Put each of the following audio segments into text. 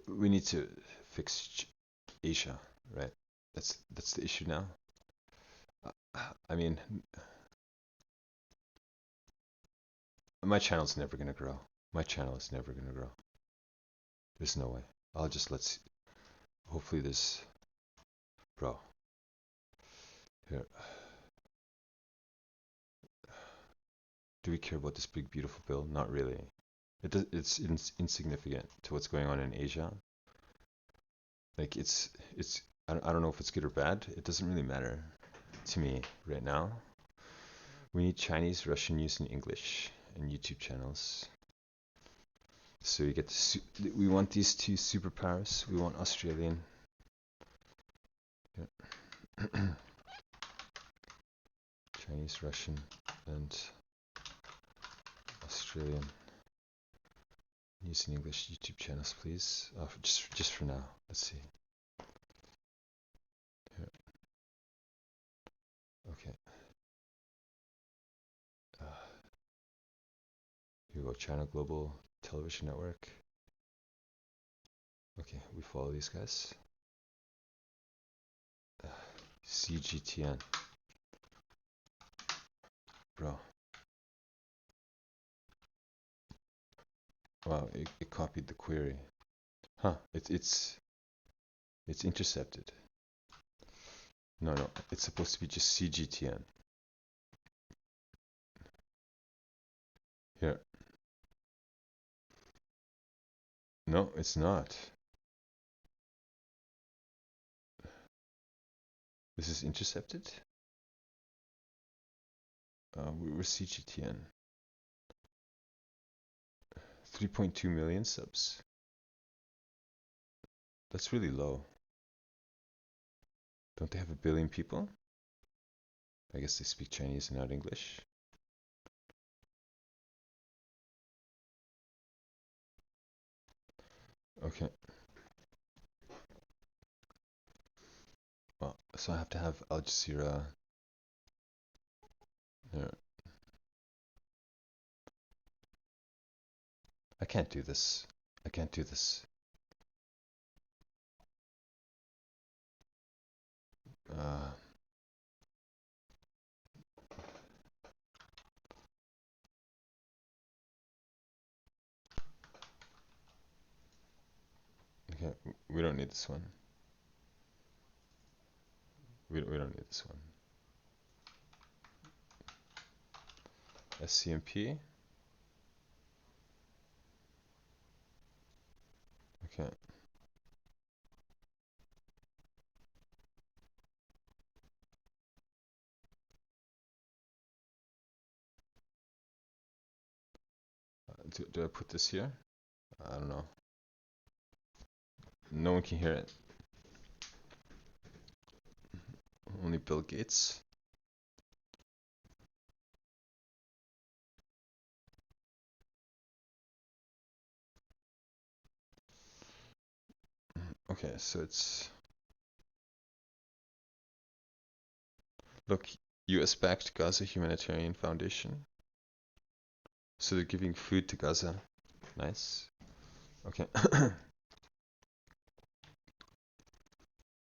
we need to fix Asia, right? That's the issue now. I mean, my channel's never gonna grow. My channel is never gonna grow. There's no way. I'll just let's. Hopefully this, bro. Here. Do we care about this big beautiful bill? Not really. It does. It's insignificant to what's going on in Asia. Like it's. I don't know if it's good or bad. It doesn't really matter to me right now. We need Chinese, Russian news in English and YouTube channels. So you get we want these two superpowers. We want Australian. Yeah. Chinese, Russian, and Australian news in English YouTube channels, please. Just for now. Let's see. Here. Okay. Here we go. China Global Television Network. Okay, we follow these guys. CGTN. Bro. Wow, it copied the query. Huh, it's intercepted. No, it's supposed to be just CGTN. Here. No, it's not. This is intercepted? We're CGTN. 3.2 million subs. That's really low. Don't they have a billion people? I guess they speak Chinese and not English. Okay. Well, so I have to have Al Jazeera. There. I can't do this. I can't do this. Okay, we don't need this one. We don't need this one. SCMP. Okay. Do I put this here? I don't know. No one can hear it. Only Bill Gates. Okay, so it's... Look, US-backed Gaza Humanitarian Foundation. So they're giving food to Gaza. Nice. Okay.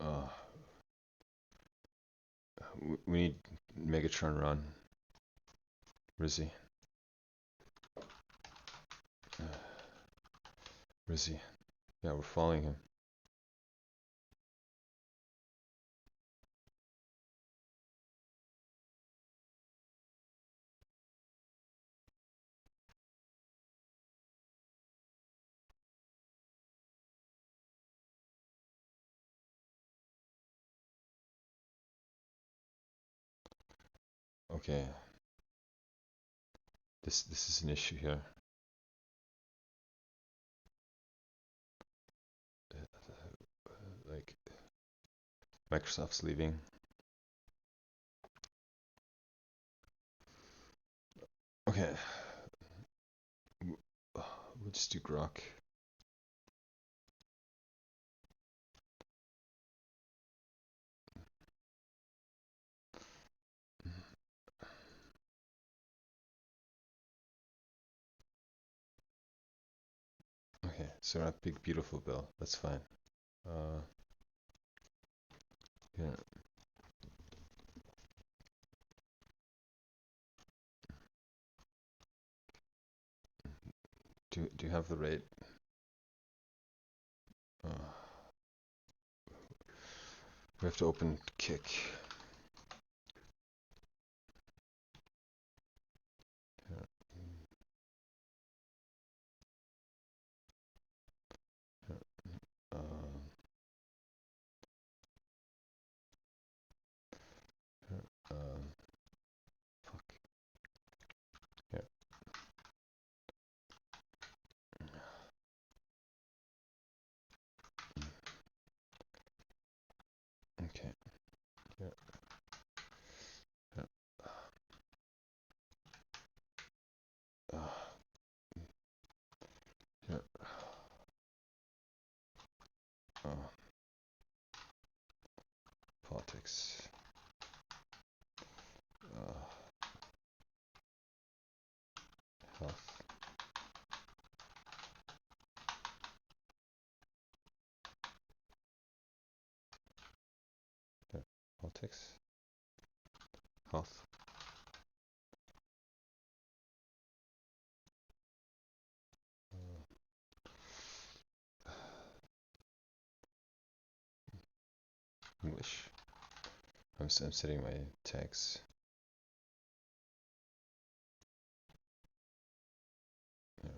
uh, we need Megatron run. Where is he? Where is he? Yeah, we're following him. Okay. This is an issue here. Like Microsoft's leaving. Okay. We'll just do Grok. Okay. so not big beautiful bill. That's fine. Uh, yeah. Do you have the rate? Uh, we have to open kick. Yeah. Yeah. Yeah. Fuck. Yeah. Okay. Yeah. Yeah. Uh, yeah. Uh, politics. Health. Yeah. Politics. Health. English. I'm setting my tags. Yeah.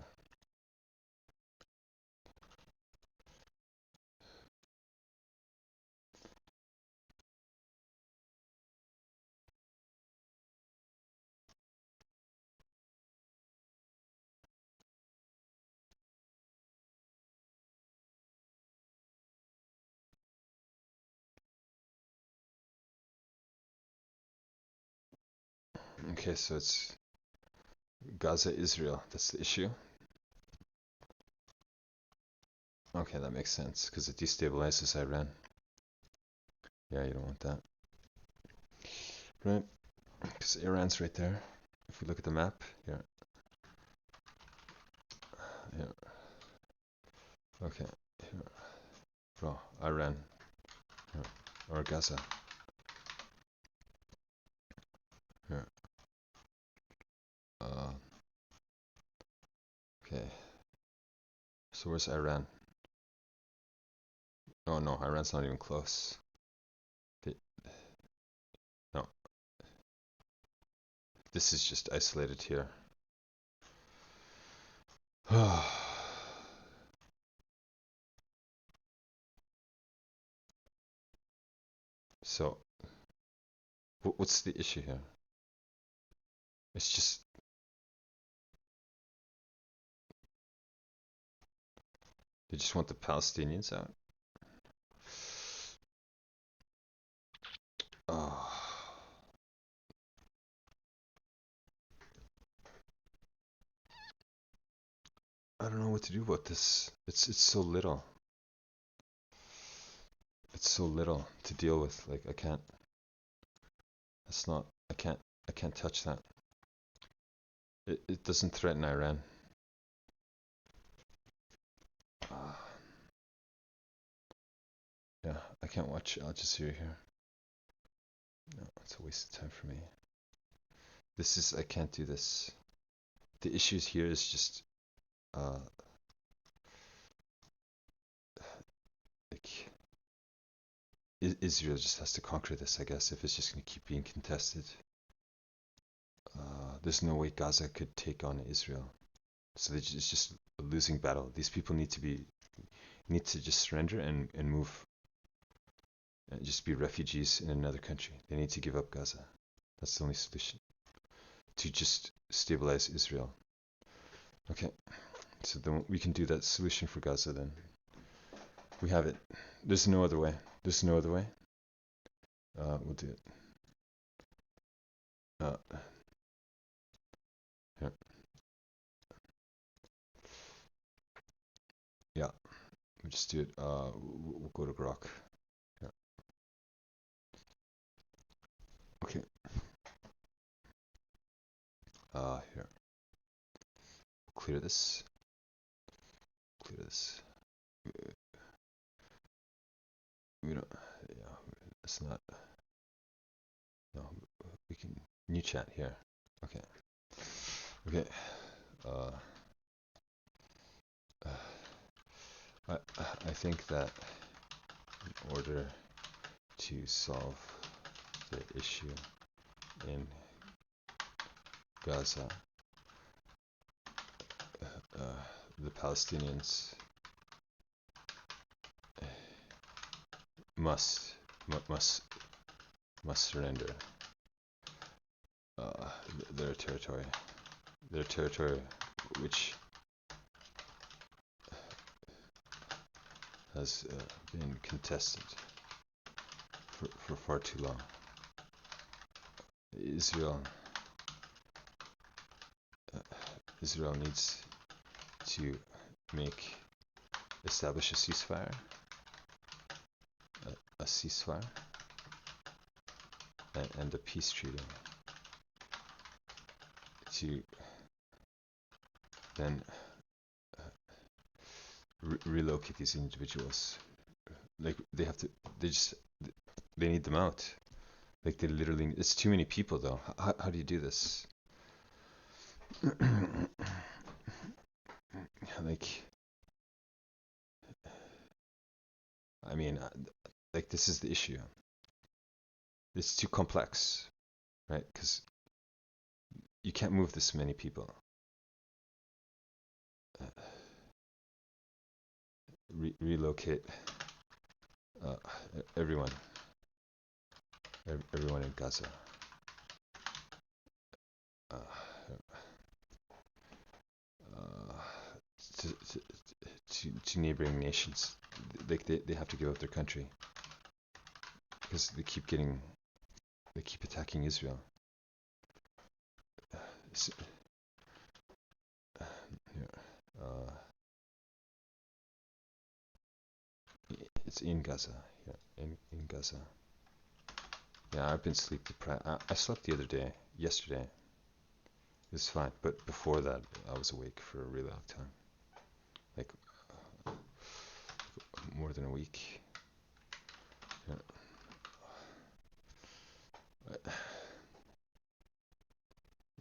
Okay, so it's Gaza, Israel. That's the issue. Okay, that makes sense because it destabilizes Iran. Yeah, you don't want that. Right, because Iran's right there. If we look at the map, yeah, yeah. Okay, here. Bro, Iran, yeah. Or Gaza, here. Okay, so where's Iran? Oh no, Iran's not even close. They, no, this is just isolated here. So, what's the issue here? It's just they just want the Palestinians out. Oh, I don't know what to do about this. It's so little. It's so little to deal with. Like I can't. That's not. I can't. I can't touch that. It doesn't threaten Iran. Uh, yeah, I can't watch Al Jazeera here. No, it's a waste of time for me. This is. I can't do this. The issues here is just. Uh, like Israel just has to conquer this. I guess if it's just gonna keep being contested. There's no way Gaza could take on Israel. So it's just a losing battle. These people need to just surrender and move and just be refugees in another country. They need to give up Gaza. That's the only solution to just stabilize Israel. Okay, so then we can do that solution for Gaza. Then we have it. There's no other way. There's no other way. We'll do it. Uh, yeah, yeah. We'll just do it. We'll go to Grok. Yeah. Okay. Here. Clear this. clear this. We don't. Yeah, it's not. No, we can new chat here. Okay. Okay. Uh, I think that in order to solve the issue in Gaza, the Palestinians must surrender their territory, which has been contested for far too long. Israel needs to establish a ceasefire, and a peace treaty to then relocate these individuals. Like they need them out. Like they literally, it's too many people though. How do you do this? Like, I mean, like this is the issue. It's too complex, right? Because you can't move this many people. Relocate everyone in Gaza. To neighboring nations. Like they have to give up their country because they keep attacking Israel. It's in Gaza. Yeah, in Gaza. Yeah, I've been sleep deprived. I slept the other day, yesterday. It was fine, but before that, I was awake for a really long time. Like, more than a week. Yeah.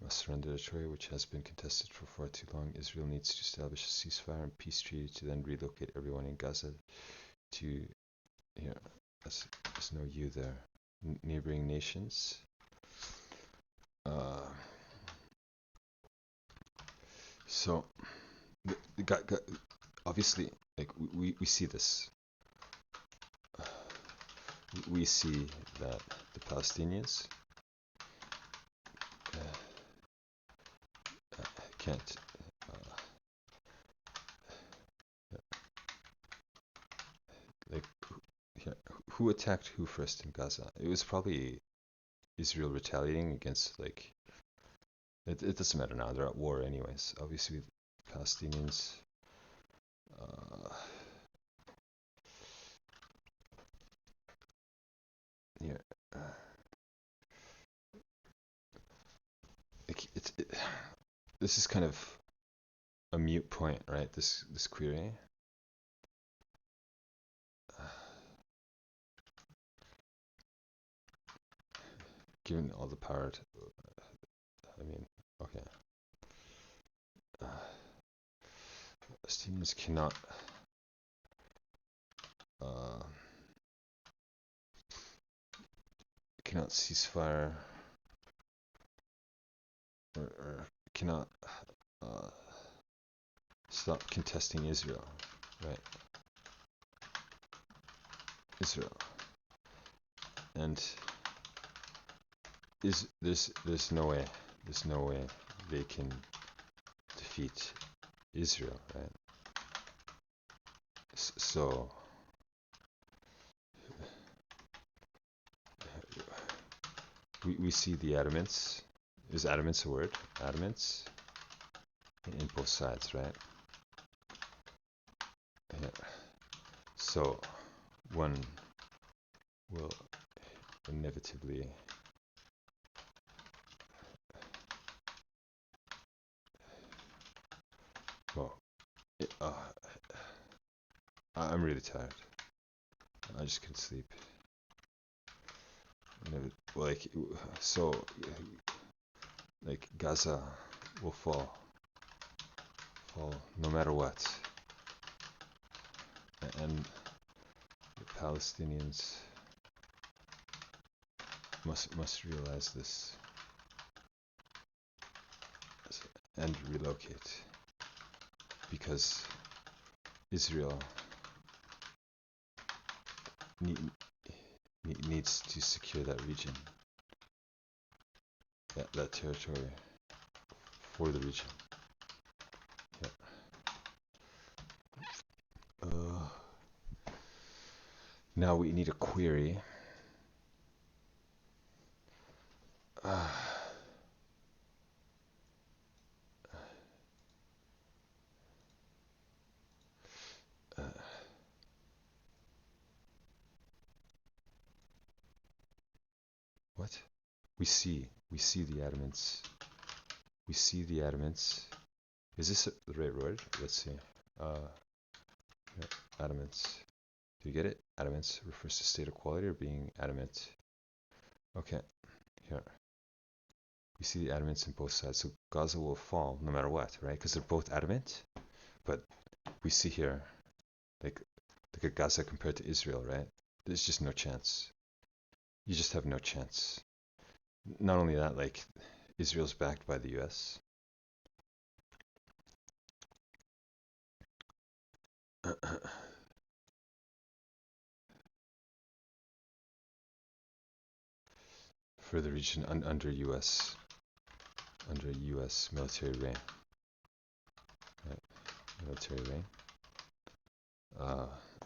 Must surrender territory, which has been contested for far too long. Israel needs to establish a ceasefire and peace treaty to then relocate everyone in Gaza to, there's no you there. Neighboring nations. So, obviously, like we see this. We see that the Palestinians can't like who attacked who first in Gaza? It was probably Israel retaliating against like it doesn't matter now, they're at war anyways. Obviously Palestinians this is kind of a mute point, right? This query. Given all the power to, okay. Palestinians cannot ceasefire or cannot stop contesting Israel, right? Israel, and there's no way they can defeat Israel, right? So we see the adamance. Is adamance a word? Adamance in both sides, right? Yeah. So one will inevitably I'm really tired. I just couldn't sleep. Like, so, like Gaza will fall no matter what, and the Palestinians must realize this and relocate, because Israel needs to secure that region, that territory for the region. Yeah. Now we need a query. What? We see the adamants. We see the adamants. Is this the right word? Let's see. Yeah, adamants. Do you get it? Adamants refers to state of quality or being adamant. Okay, here. We see the adamants in both sides. So Gaza will fall no matter what, right? Because they're both adamant. But we see here, like, look at Gaza compared to Israel, right? There's just no chance. You just have no chance. Not only that, like, Israel's backed by the US. For the region under US military reign. Right? Military reign.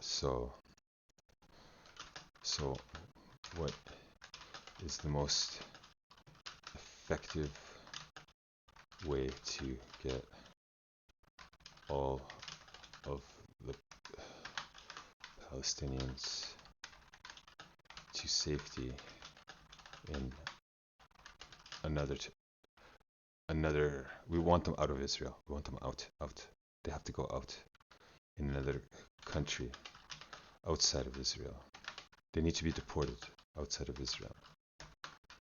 So what is the most effective way to get all of the Palestinians to safety in another, we want them out of Israel. We want them out. They have to go out in another country outside of Israel. They need to be deported outside of Israel,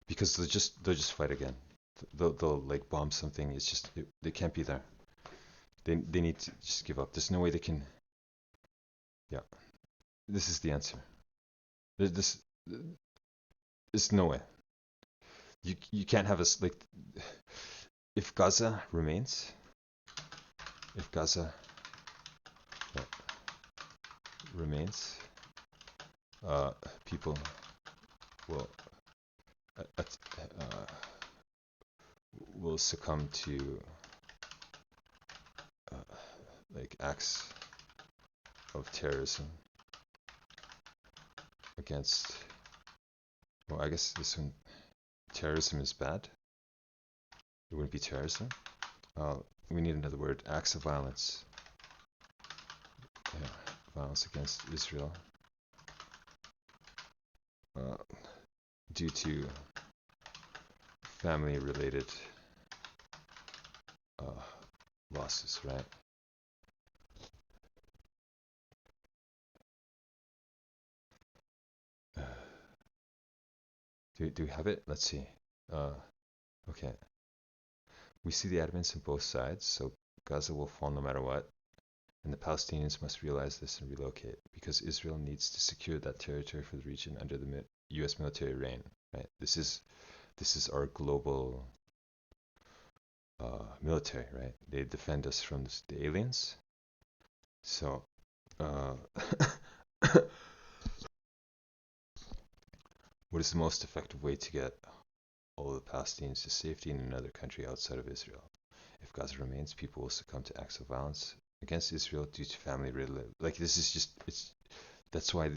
because they'll just fight again. They'll like bomb something. It's just they can't be there. They need to just give up. There's no way they can. Yeah, this is the answer. There's no way. You can't have us like, if Gaza remains, remains, people will succumb to like acts of terrorism against. Well, I guess this one, terrorism is bad. It wouldn't be terrorism. We need another word. Acts of violence. Yeah, violence against Israel due to family-related losses, right? Do we have it? Let's see. Okay. We see the adamants on both sides, so Gaza will fall no matter what, and the Palestinians must realize this and relocate, because Israel needs to secure that territory for the region under the U.S. military reign. Right? This is our global military, right? They defend us from the aliens. So, what is the most effective way to get all of the Palestinians to safety in another country outside of Israel? If Gaza remains, people will succumb to acts of violence against Israel due to family-related. Like, this is just, that's why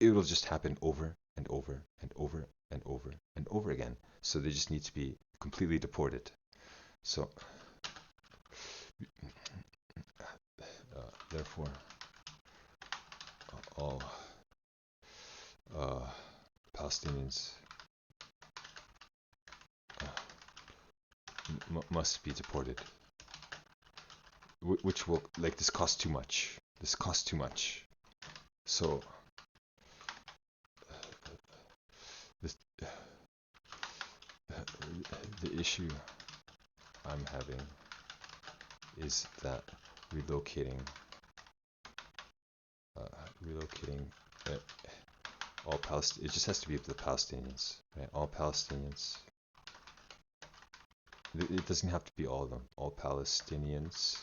it will just happen over and over and over and over and over again. So they just need to be completely deported. So, therefore, all Palestinians must be deported. Which will, like, this costs too much. So this, the issue I'm having is that relocating uh, all Palestinians, it just has to be the Palestinians, right? All Palestinians. It doesn't have to be all of them. All Palestinians.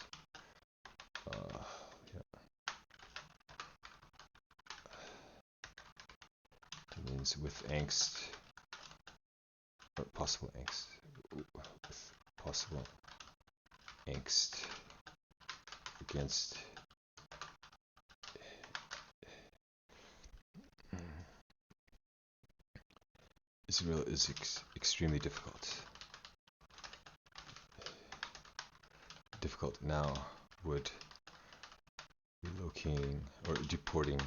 Yeah. It means with angst, or possible angst, with possible angst against Israel is extremely difficult. Difficult now would relocating or deporting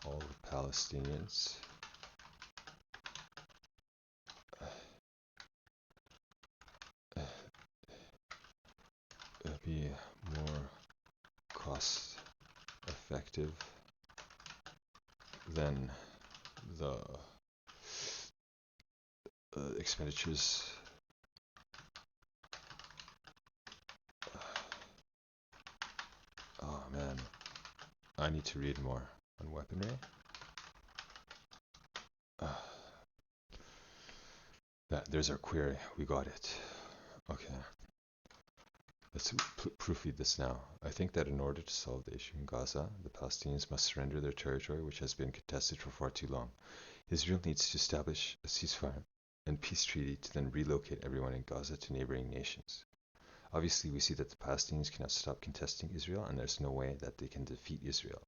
all the Palestinians be more cost effective than the expenditures oh man, I need to read more on weaponry. There's our query, we got it. Okay, let's proofread this now. I think that in order to solve the issue in Gaza, the Palestinians must surrender their territory, which has been contested for far too long. Israel needs to establish a ceasefire and peace treaty to then relocate everyone in Gaza to neighboring nations. Obviously, we see that the Palestinians cannot stop contesting Israel, and there's no way that they can defeat Israel.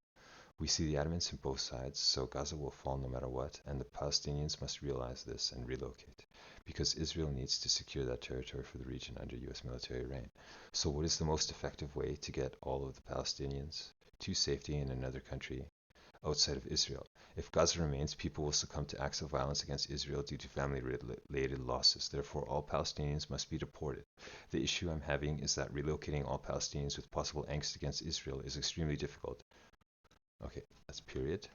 We see the adamance in both sides, so Gaza will fall no matter what, and the Palestinians must realize this and relocate, because Israel needs to secure that territory for the region under US military reign. So what is the most effective way to get all of the Palestinians to safety in another country outside of Israel? If Gaza remains, people will succumb to acts of violence against Israel due to family-related losses. Therefore, all Palestinians must be deported. The issue I'm having is that relocating all Palestinians with possible angst against Israel is extremely difficult. Okay, that's period.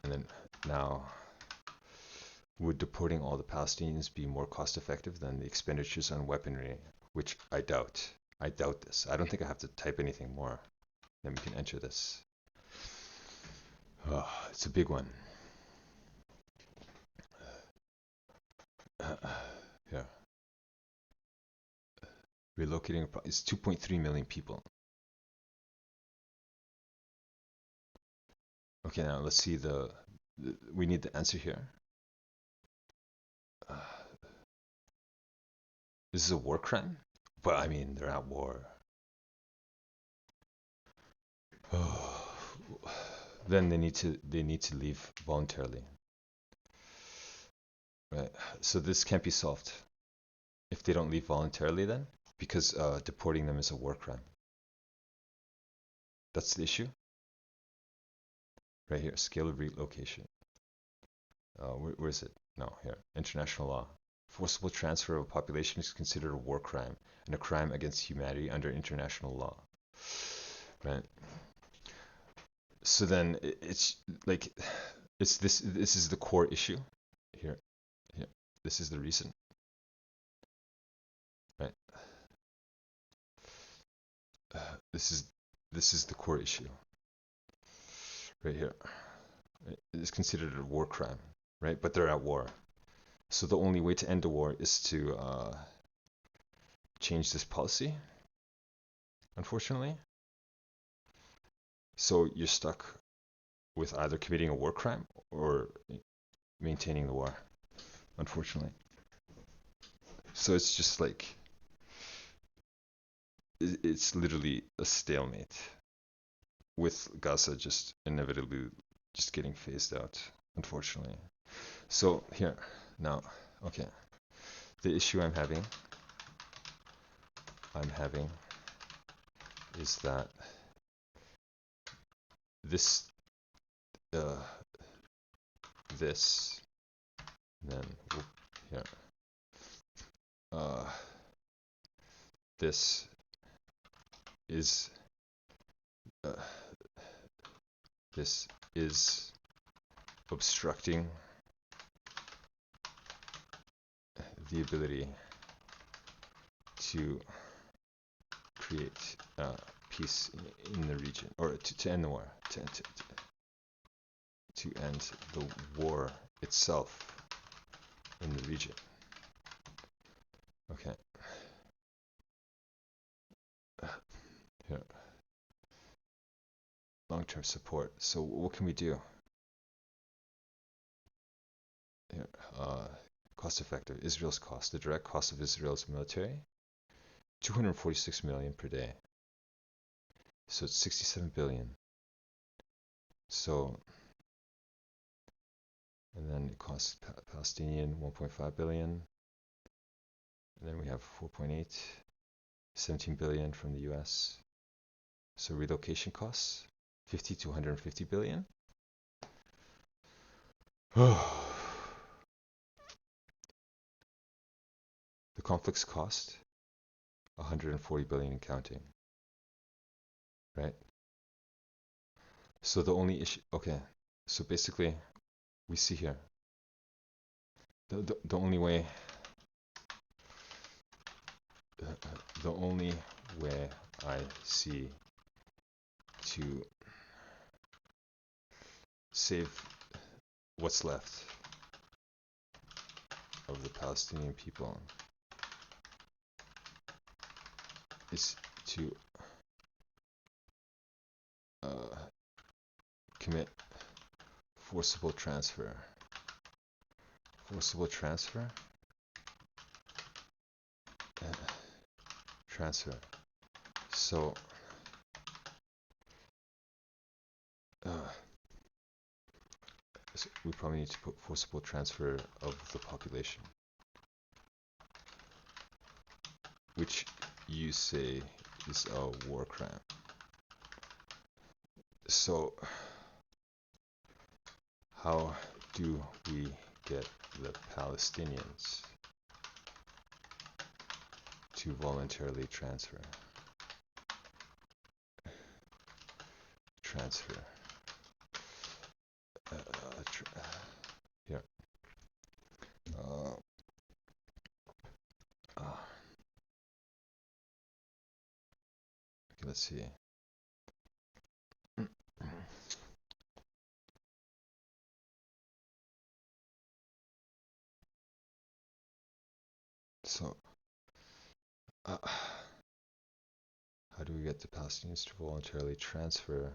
And then now, would deporting all the Palestinians be more cost effective than the expenditures on weaponry? Which I doubt. I doubt this. I don't think I have to type anything more. Then we can enter this. Oh, it's a big one. Yeah. Relocating is 2.3 million people. Okay, now let's see we need the answer here. This is a war crime? But I mean, they're at war. Then they need to leave voluntarily. Right. So this can't be solved if they don't leave voluntarily then, because deporting them is a war crime. That's the issue. Right here, scale of relocation. Where is it? No, here. International law. Forcible transfer of a population is considered a war crime and a crime against humanity under international law. Right. So then it's like this is the core issue here. This is the reason. Right. This is the core issue. Right here. It's considered a war crime, right? But they're at war. So the only way to end the war is to change this policy, unfortunately. So you're stuck with either committing a war crime or maintaining the war, unfortunately. So it's just like, it's literally a stalemate with Gaza just inevitably just getting phased out, unfortunately. So here, now, okay. The issue I'm having is that this, then here, this is uh, this is obstructing the ability to create peace in the region, or to end the war, to end the war itself in the region. Okay. Here. Long-term support. So what can we do? Here. Cost effective. Israel's cost. The direct cost of Israel's military, 246 million per day. So it's 67 billion. So, and then it costs Palestinian 1.5 billion. And then we have 4.8, 17 billion from the US. So relocation costs, 50 to 150 billion. The conflict's cost, 140 billion and counting. Right? So the only issue, okay, so basically we see here, the only way, the only way I see to save what's left of the Palestinian people is to commit forcible transfer. Forcible transfer? Transfer. So, so we probably need to put forcible transfer of the population, which you say is a war crime. So, how do we get the Palestinians to voluntarily transfer? Here. Okay, let's see. So, how do we get the Palestinians to voluntarily transfer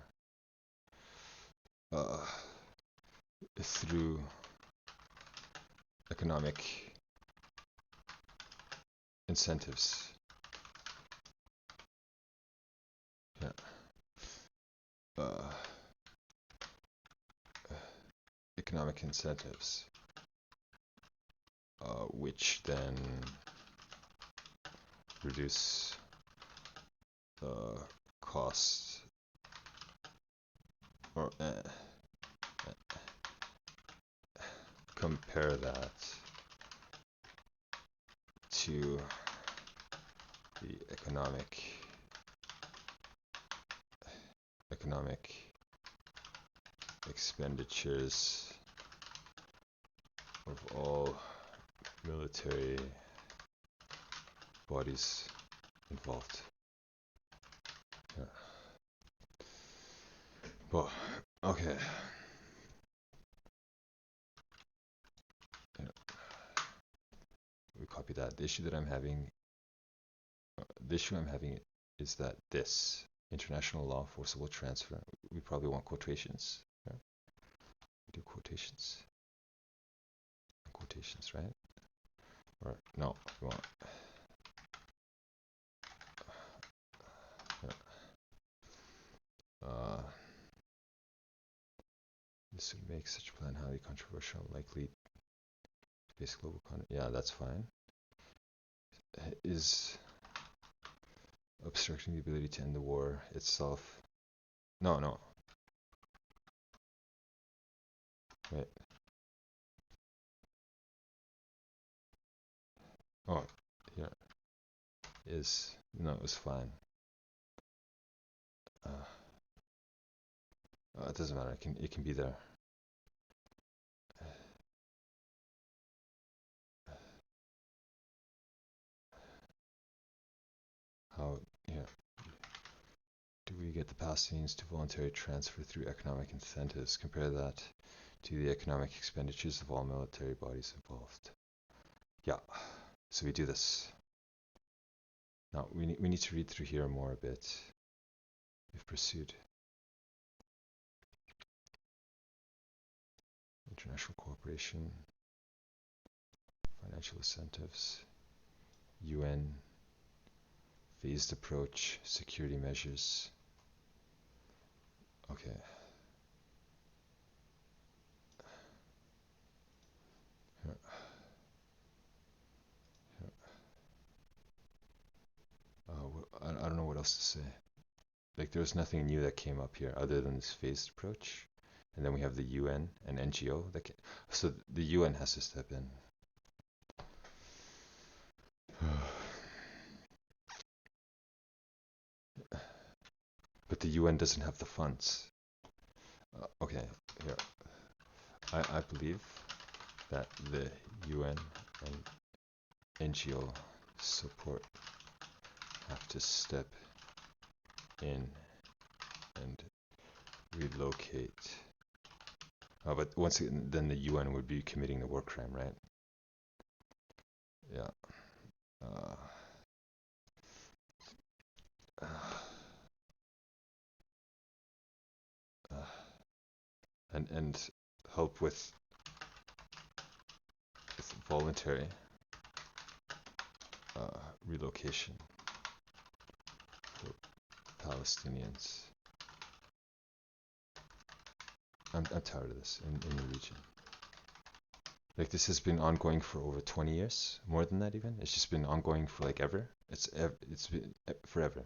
through economic incentives? Yeah. Economic incentives, which then reduce the costs, or compare that to the economic expenditures of all military bodies involved. Yeah. Well, okay. Yeah. We copy that. The issue I'm having is that this international law forcible transfer, we probably want quotations. Right? Do quotations, right? Or no, we want. This would make such a plan highly controversial, likely to face global yeah, that's fine. Is obstructing the ability to end the war itself? No. Wait. Oh, yeah. No, it was fine. It doesn't matter. It can be there. How, yeah, do we get the Palestinians to voluntarily transfer through economic incentives? Compare that to the economic expenditures of all military bodies involved. Yeah, so we do this. Now, we need to read through here more a bit, if pursued. International cooperation, financial incentives, UN, phased approach, security measures. Okay. Here. Here. I don't know what else to say. Like, there's nothing new that came up here other than this phased approach. And then we have the UN and NGO. So the UN has to step in. But the UN doesn't have the funds. Okay, here. I believe that the UN and NGO support have to step in and relocate. But once again, then the UN would be committing the war crime, right? Yeah. And help with voluntary relocation for Palestinians. I'm tired of this in the region. Like, this has been ongoing for over 20 years, more than that even. It's just been ongoing for like ever. It's been forever.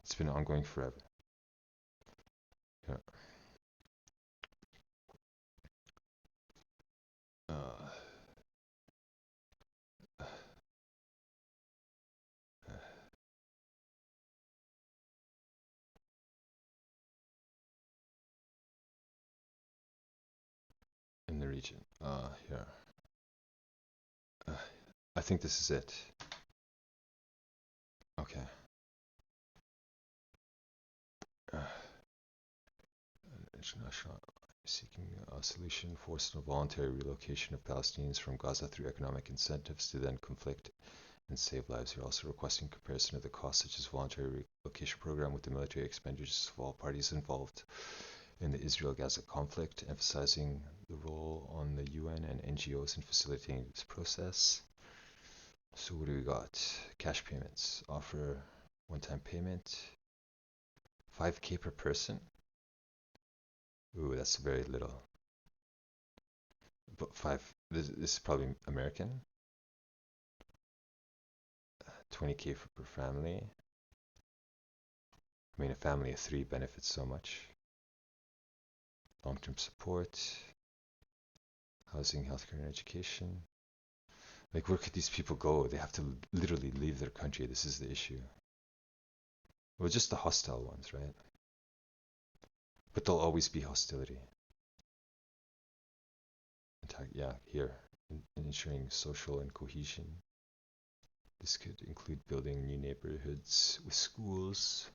It's been ongoing forever. Yeah. In the region. Here. I think this is it. Okay. International seeking a solution, forced and voluntary relocation of Palestinians from Gaza through economic incentives to then conflict and save lives. You're also requesting comparison of the costs, such as voluntary relocation program, with the military expenditures of all parties involved in the Israel-Gaza conflict, emphasizing the role on the UN and NGOs in facilitating this process. So what do we got? Cash payments. Offer one-time payment. 5K per person. Ooh, that's very little. But this is probably American. 20K per family. I mean, a family of 3 benefits so much. Long-term support. Housing, healthcare, and education. Like, where could these people go? They have to literally leave their country. This is the issue. Well, just the hostile ones, right? But there'll always be hostility. Yeah, here, in ensuring social and cohesion. This could include building new neighborhoods with schools.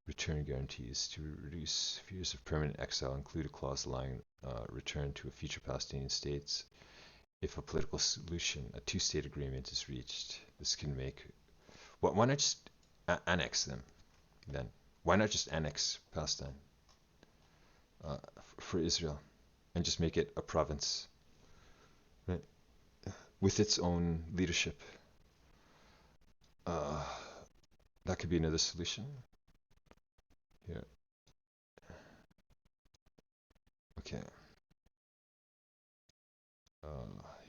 Return guarantees to reduce fears of permanent exile include a clause allowing return to a future Palestinian states if a political solution, a 2-state agreement, is reached. This can make. Why not just annex them then? Why not just annex Palestine for Israel and just make it a province, right, with its own leadership? That could be another solution. Here. Okay.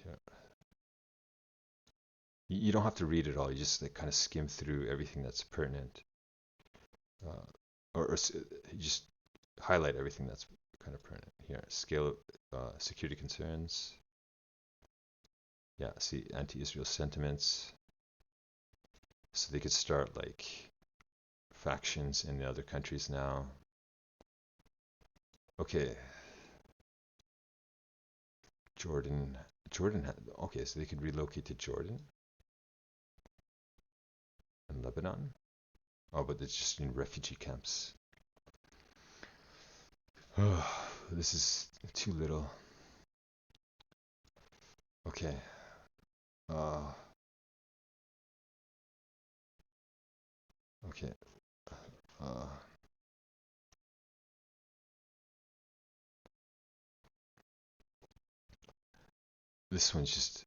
Here. You don't have to read it all. You just like kind of skim through everything that's pertinent, or you just highlight everything that's kind of pertinent. Here, scale of security concerns. Yeah, see anti-Israel sentiments. So they could start like factions in the other countries now. Okay, Jordan. Okay, so they could relocate to Jordan and Lebanon. Oh, but it's just in refugee camps. Oh, this is too little. Okay. Uh, okay. Uh, this one's just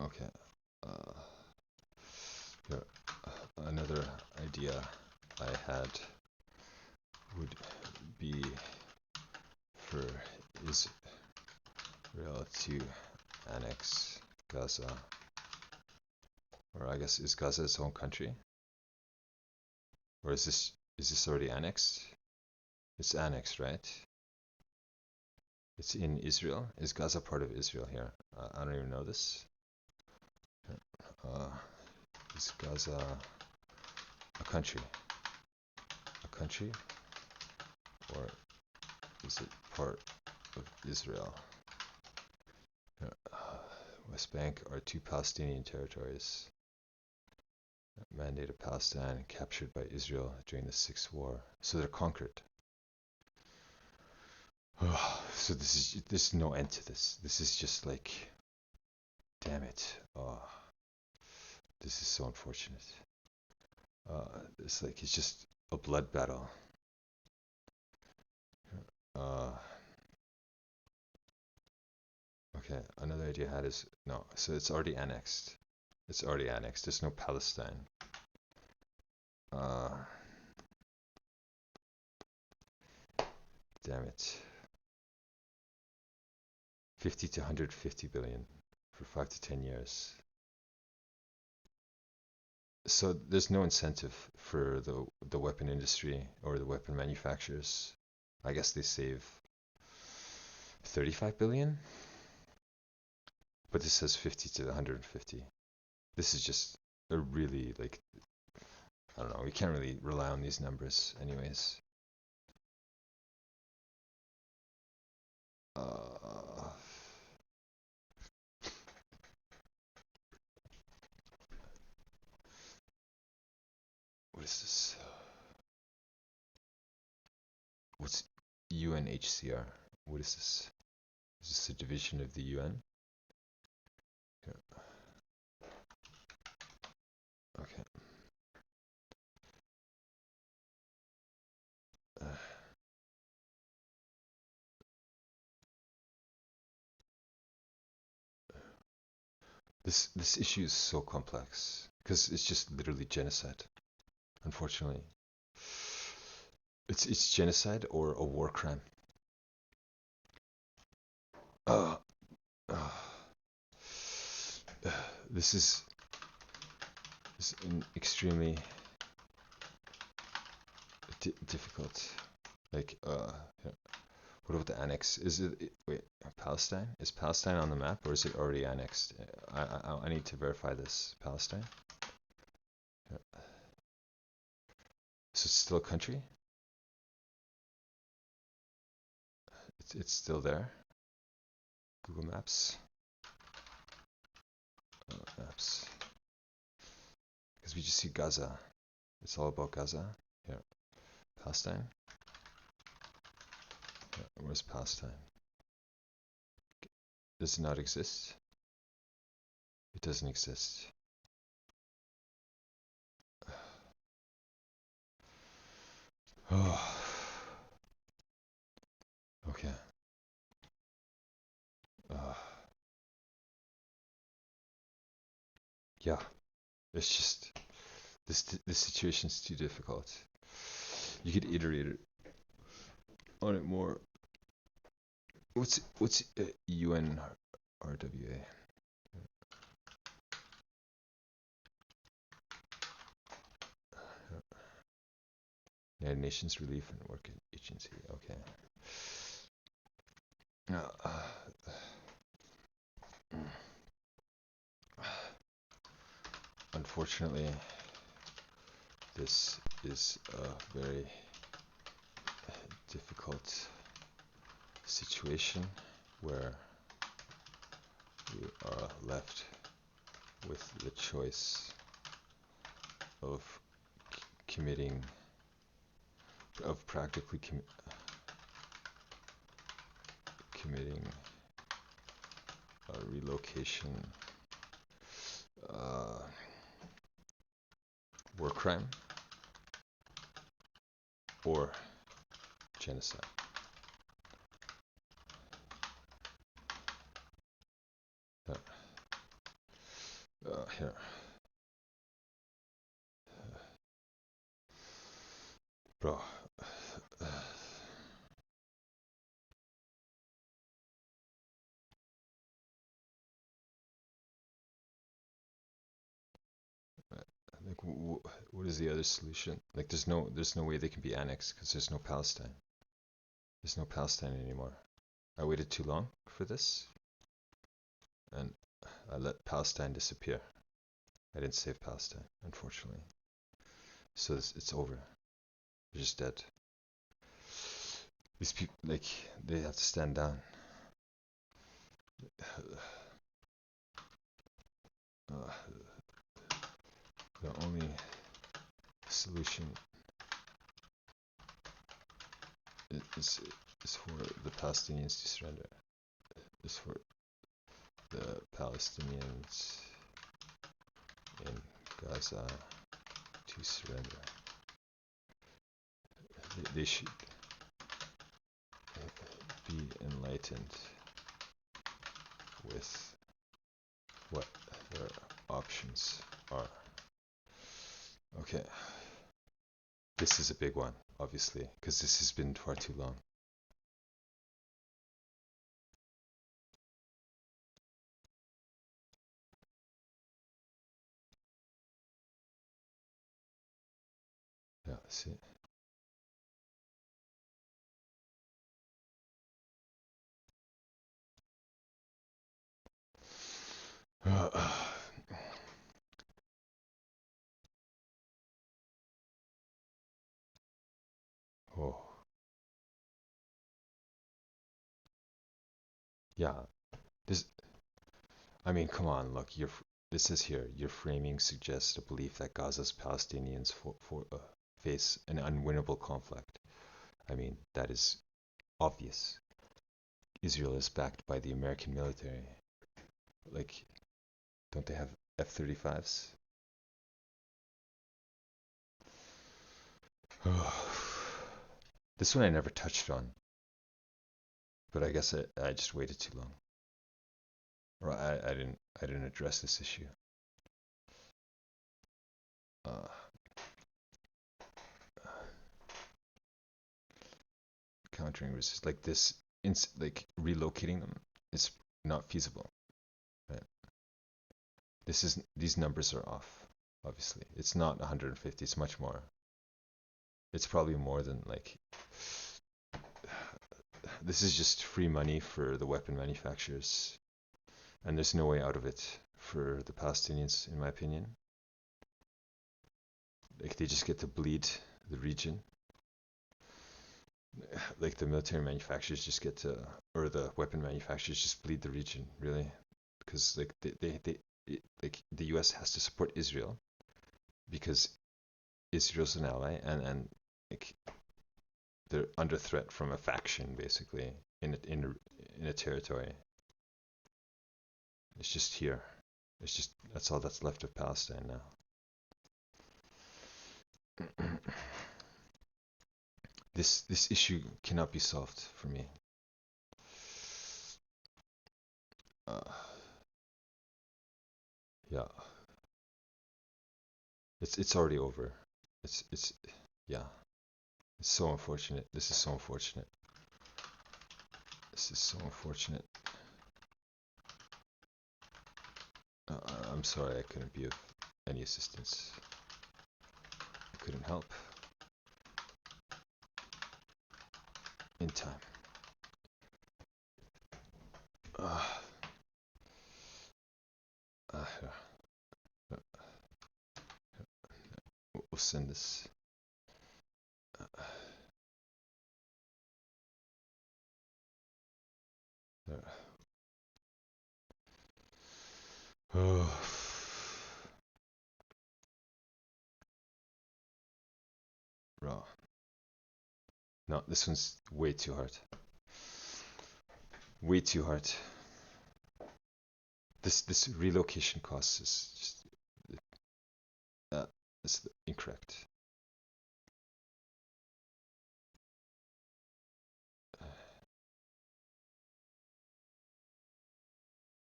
okay. Uh, Here, another idea I had would be for Israel to annex Gaza, or I guess is Gaza its own country, or is this already annexed? It's annexed, right? It's in Israel. Is Gaza part of Israel here? I don't even know this. Uh, is Gaza a country? A country? Or is it part of Israel? West Bank are two Palestinian territories mandated Palestine and captured by Israel during the Sixth War. So they're conquered. So there's no end to this. This is just like, damn it. This is so unfortunate. It's just a blood battle. Okay, another idea I had is no. So it's already annexed. It's already annexed. There's no Palestine. Damn it. 50 to 150 billion for 5 to 10 years. So there's no incentive for the weapon industry or the weapon manufacturers. I guess they save 35 billion, but this says 50 to 150. This is just a really like, I don't know, we can't really rely on these numbers anyways. What is this? What's UNHCR? What is this? Is this a division of the UN? Yeah. Okay. This issue is so complex because it's just literally genocide. Unfortunately, it's genocide or a war crime. Uh, uh, this is extremely difficult. Like, yeah. What about the annex? Wait, Palestine? Is Palestine on the map or is it already annexed? I need to verify this. Palestine? Yeah. So it's still a country? It's still there? Google Maps? Maps. Because we just see Gaza. It's all about Gaza. Yeah. Palestine? Yeah. Where's Palestine? Does it not exist? It doesn't exist. Oh. Okay. Yeah. It's just this situation's too difficult. You could iterate it on it more. What's UNRWA? United Nations Relief and Work Agency. Okay. Unfortunately, this is a very difficult situation where we are left with the choice of committing, of practically committing a relocation war crime or genocide. Here. Bro. Like, what is the other solution? Like, there's no way they can be annexed because there's no Palestine. There's no Palestine anymore. I waited too long for this, and I let Palestine disappear. I didn't save Palestine, unfortunately. So it's over. They're just dead. These people, like, they have to stand down. The only solution is for the Palestinians to surrender. Is for the Palestinians in Gaza to surrender. They should be enlightened with what their options are. Okay. This is a big one, obviously, because this has been far too long. Yeah, see. Oh. Yeah. I mean, come on, look, this is here. Your framing suggests a belief that Gaza's Palestinians face an unwinnable conflict. I mean, that is obvious. Israel is backed by the American military. Like, don't they have F-35s? This one I never touched on, but I guess I just waited too long. Or I didn't address this issue. Countering resistance like this, like relocating them is not feasible, right? These numbers are off. Obviously, it's not 150. It's much more. It's probably more than like. This is just free money for the weapon manufacturers, and there's no way out of it for the Palestinians, in my opinion. Like they just get to bleed the region. Like the military manufacturers just get to, or the weapon manufacturers just bleed the region, really, because like like the U.S. has to support Israel because Israel's an ally, and like they're under threat from a faction basically in a territory. It's just here. It's just that's all that's left of Palestine now. This issue cannot be solved for me. Yeah, it's already over. It's yeah. It's so unfortunate. This is so unfortunate. This is so unfortunate. I'm sorry I couldn't be of any assistance. I couldn't help in time. We'll send this. Oh. Bro. No, this one's way too hard. Way too hard. This relocation cost is just is incorrect.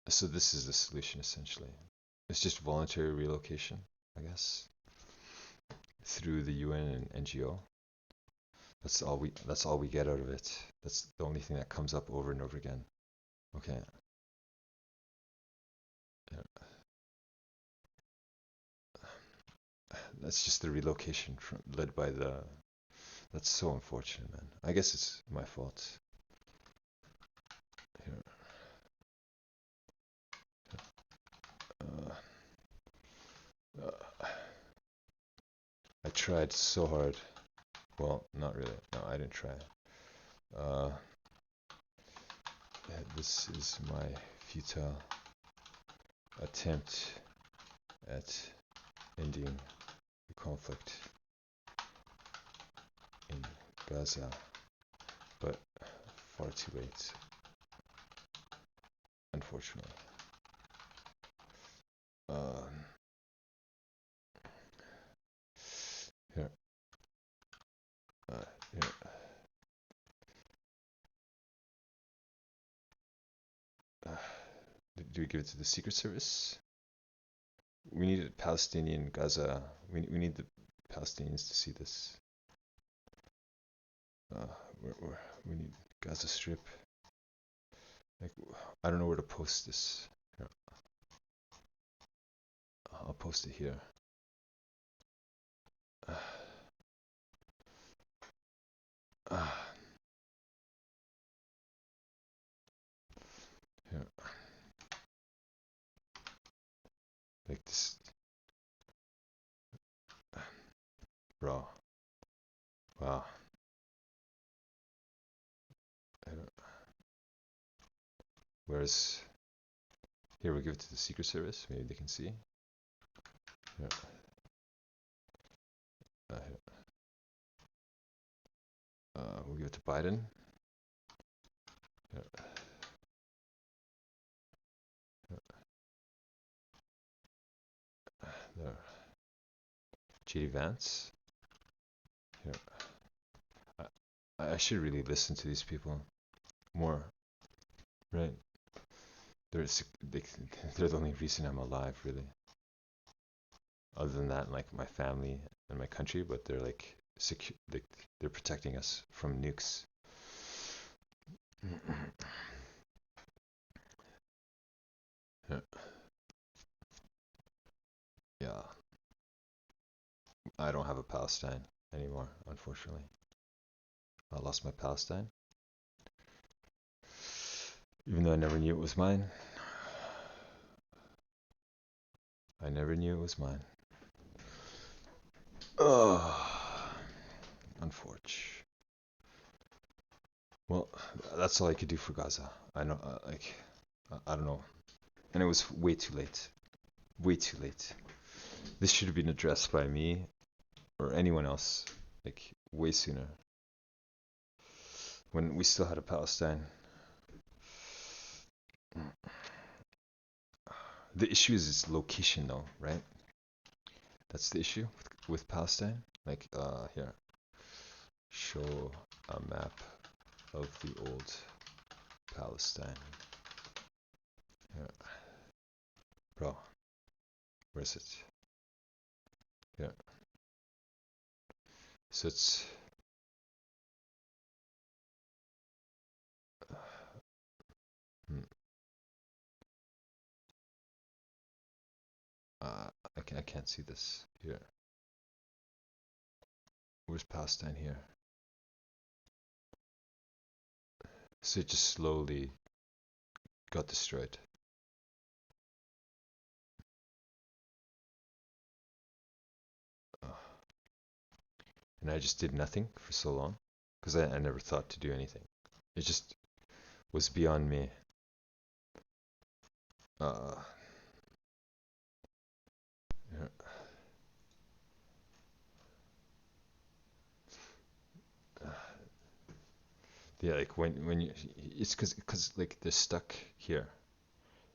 So this is the solution essentially. It's just voluntary relocation, I guess, through the UN and NGO. That's all we get out of it. That's the only thing that comes up over and over again. Okay. Yeah. That's just the relocation led by the. That's so unfortunate, man. I guess it's my fault. Here. I tried so hard. Well, not really. No, I didn't try. This is my futile attempt at ending the conflict in Gaza, but far too late, unfortunately. Here. Here. Do we give it to the Secret Service? We need a Palestinian Gaza. We need the Palestinians to see this. We need Gaza Strip. Like, I don't know where to post this. Here. I'll post it here. Here. Like this. Bro. Wow. Whereas here we give it to the Secret Service. Maybe they can see. Here. Here. We'll give it to Biden. Here. There. JD Vance. Here. I should really listen to these people more, right? They're the only reason I'm alive, really. Other than that, like my family and my country, but they're like they're protecting us from nukes. Yeah. I don't have a Palestine anymore, unfortunately. I lost my Palestine. Even though I never knew it was mine. I never knew it was mine. Oh, unfortunate. Well, that's all I could do for Gaza. I know, I don't know. And it was way too late. Way too late. This should have been addressed by me or anyone else, like, way sooner. When we still had a Palestine. The issue is its location, though, right? That's the issue with Palestine. Like, here. Show a map of the old Palestine. Here. Bro, where is it? Here. So it's I can't see this here. Where's Palestine here? So it just slowly got destroyed. And I just did nothing for so long because I never thought to do anything. It just was beyond me. Uh, yeah, yeah, like when you, it's because like they're stuck here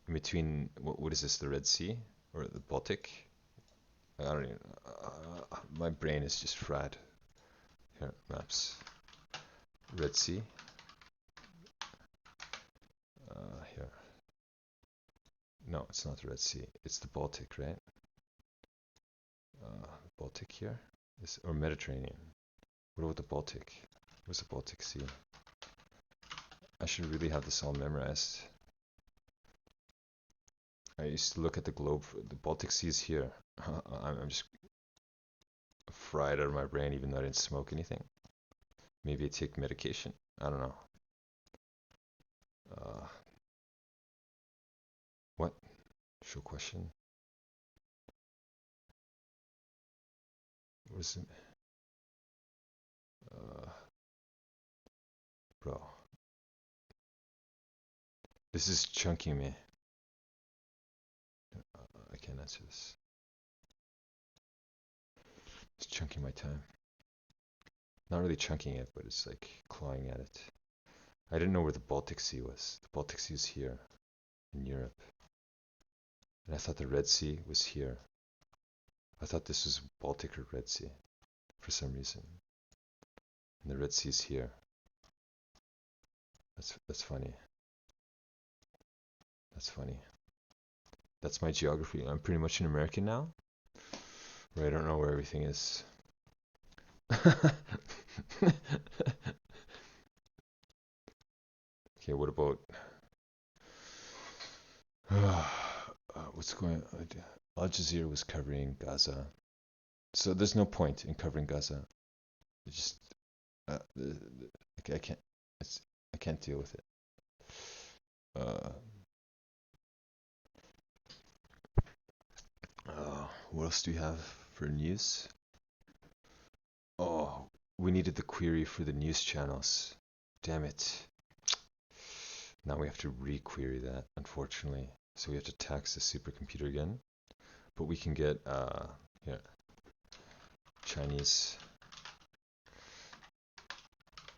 in between. What is this? The Red Sea or the Baltic? I don't even. My brain is just fried. Here, maps. Red Sea. Here. No, it's not the Red Sea. It's the Baltic, right? Baltic here, or Mediterranean. What about the Baltic? Where's the Baltic Sea? I should really have this all memorized. I used to look at the globe. The Baltic Sea is here. I'm just fried out of my brain, even though I didn't smoke anything. Maybe I take medication. I don't know. Uh, what? Show question. What is it? Uh, bro, this is chunking me. I can't answer this. It's chunking my time. Not really chunking it, but it's like clawing at it. I didn't know where the Baltic Sea was. The Baltic Sea is here in Europe. And I thought the Red Sea was here. I thought this was Baltic or Red Sea for some reason. And the Red Sea's here. That's funny. That's funny. That's my geography. I'm pretty much an American now, where I don't know where everything is. Okay, what about what's going on? Al Jazeera was covering Gaza, so there's no point in covering Gaza. It just I can't. I can't deal with it. Uh, what else do we have for news? Oh, we needed the query for the news channels. Damn it. Now we have to re-query that, unfortunately. So we have to tax the supercomputer again. But we can get, yeah, Chinese.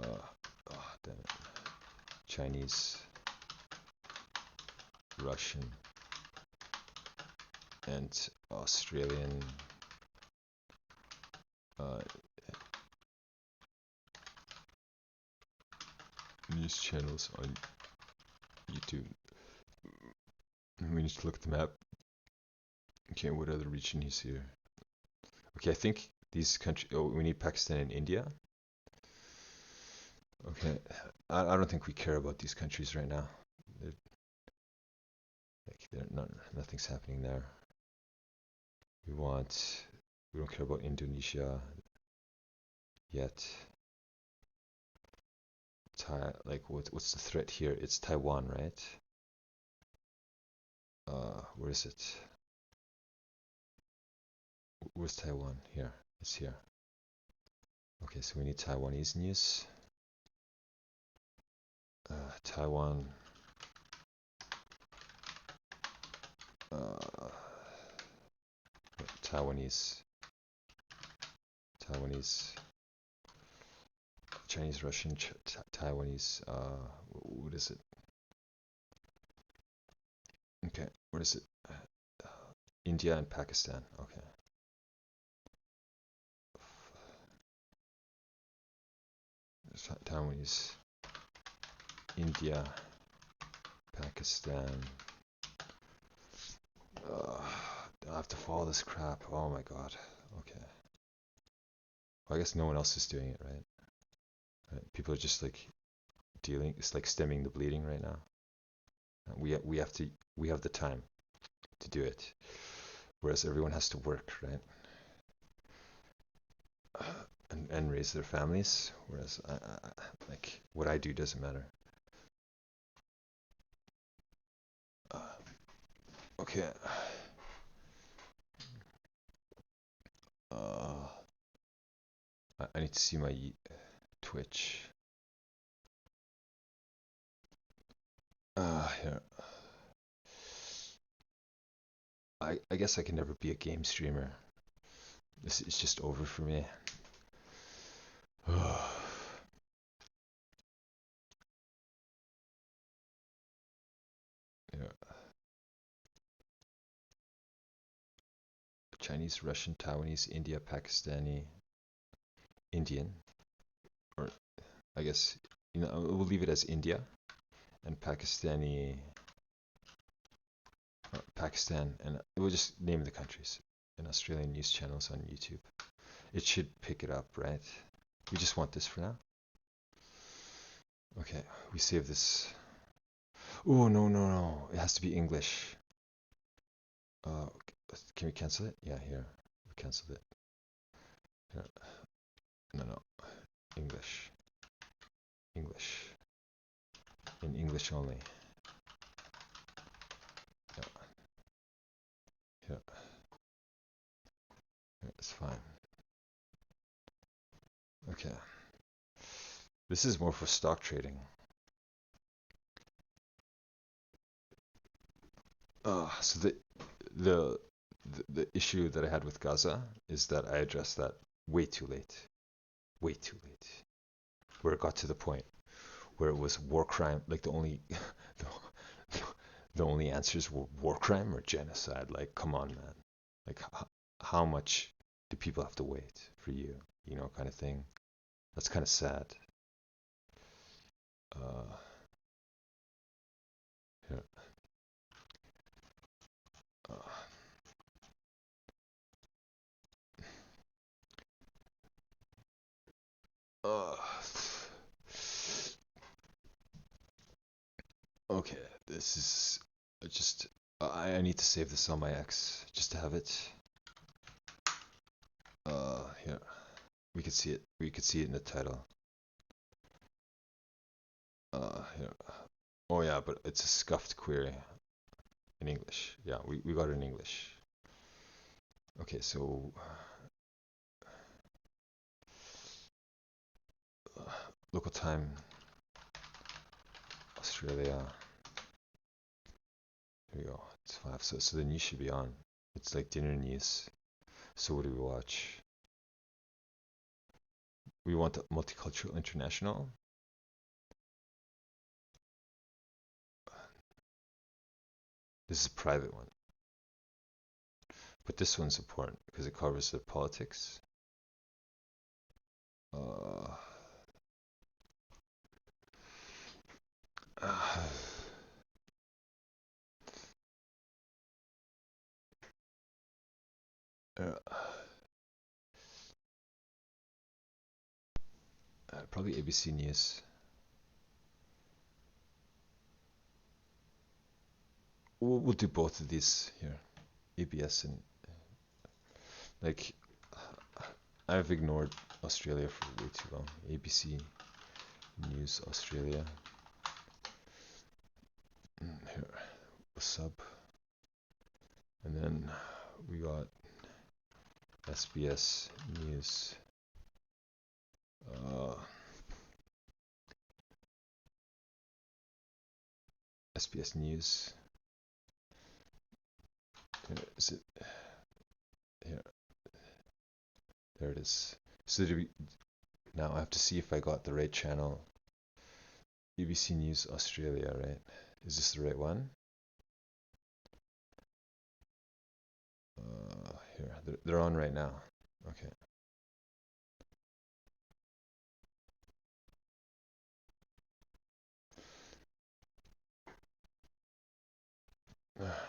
Oh, damn it. Chinese, Russian, and Australian news channels on YouTube. We need to look at the map. Okay, what other region is here? Okay, I think these countries. Oh, we need Pakistan and India. Okay, I don't think we care about these countries right now. They're not. Nothing's happening there. We don't care about Indonesia yet. What's the threat here? It's Taiwan, right? Where is it? Where's Taiwan? Here. It's here. Okay, so we need Taiwanese news. Taiwan. Taiwanese. Chinese, Russian, Taiwanese. What is it? Okay, what is it? India and Pakistan. Okay. Taiwanese, India, Pakistan. I have to follow this crap. Oh my god. Okay. Well, I guess no one else is doing it, right? People are just like dealing. It's like stemming the bleeding right now. We have the time to do it, whereas everyone has to work, right? And raise their families, whereas like what I do doesn't matter. Okay. I need to see my Twitch. Here. I guess I can never be a game streamer. This is just over for me. Yeah. Chinese, Russian, Taiwanese, India, Pakistani, Indian, or I guess we'll leave it as India and Pakistani, Pakistan, and we'll just name the countries and Australian news channels on YouTube. It should pick it up, right? We just want this for now. Okay, we save this. Oh, no. It has to be English. Can we cancel it? Yeah, here. We canceled it. Here. No. English. English. In English only. Yeah. Yeah. It's fine. Okay. This is more for stock trading. So the issue that I had with Gaza is that I addressed that way too late. Way too late. Where it got to the point where it was war crime, like the, the only answers were war crime or genocide. Like, come on, man. Like, how much do people have to wait for you? Kind of thing. That's kind of sad. Uh, yeah. Uh, uh, okay, this is just. I need to save this on my X just to have it. Here. We could see it. We could see it in the title. Here. Oh yeah, but it's a scuffed query in English. Yeah, we got it in English. Okay, so local time, Australia. Here we go. It's 5. So the news should be on. It's like dinner news. So what do we watch? We want the Multicultural International. This is a private one. But this one's important because it covers the politics. Uh, uh, probably ABC News. We'll do both of these here. ABS and like I've ignored Australia for way too long. ABC News Australia. Here, a sub. And then we got SBS News. SBS News. Is it here? There it is. So now I have to see if I got the right channel. ABC News Australia, right? Is this the right one? Here, they're on right now. Okay.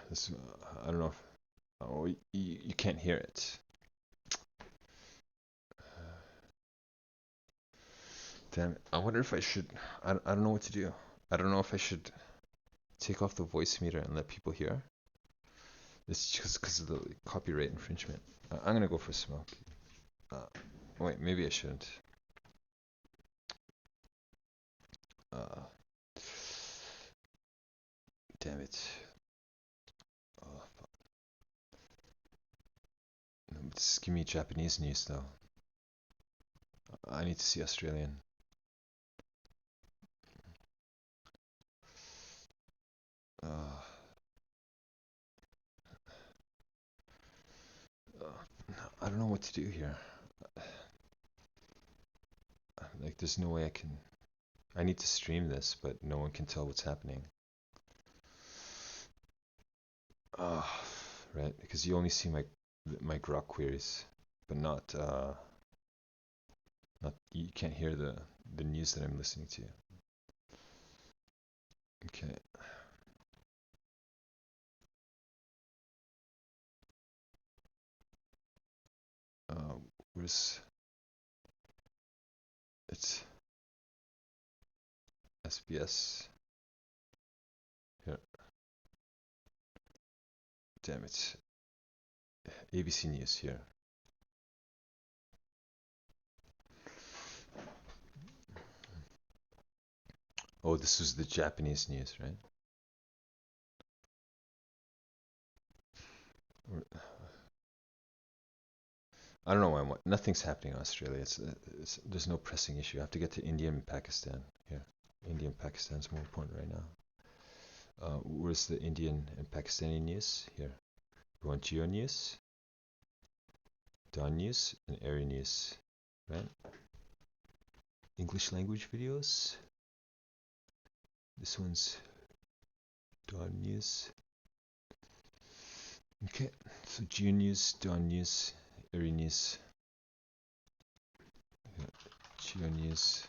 This, I don't know if, oh, you can't hear it. Damn it. I wonder if I should, I don't know what to do. I don't know if I should take off the voice meter and let people hear. It's just because of the copyright infringement. I'm gonna go for smoke. Wait, maybe I shouldn't. Uh, Damn it. Oh, fuck. Just give me Japanese news though. I need to see Australian. Uh, I don't know what to do here. Like, there's no way I can. I need to stream this, but no one can tell what's happening. Right, because you only see my Grok queries, but not you can't hear the news that I'm listening to. Okay. Where's it's SBS? Here. Damn it. ABC News here. Oh, this was the Japanese news, right? I don't know why nothing's happening in Australia. There's no pressing issue. I have to get to India and Pakistan here. India and Pakistan is more important right now. Where's the Indian and Pakistani news? Here. We want Geo News, Dawn News, and Airy News, right? English language videos. This one's Dawn News. Okay, so Geo News, Dawn News, Airy News, Geo News.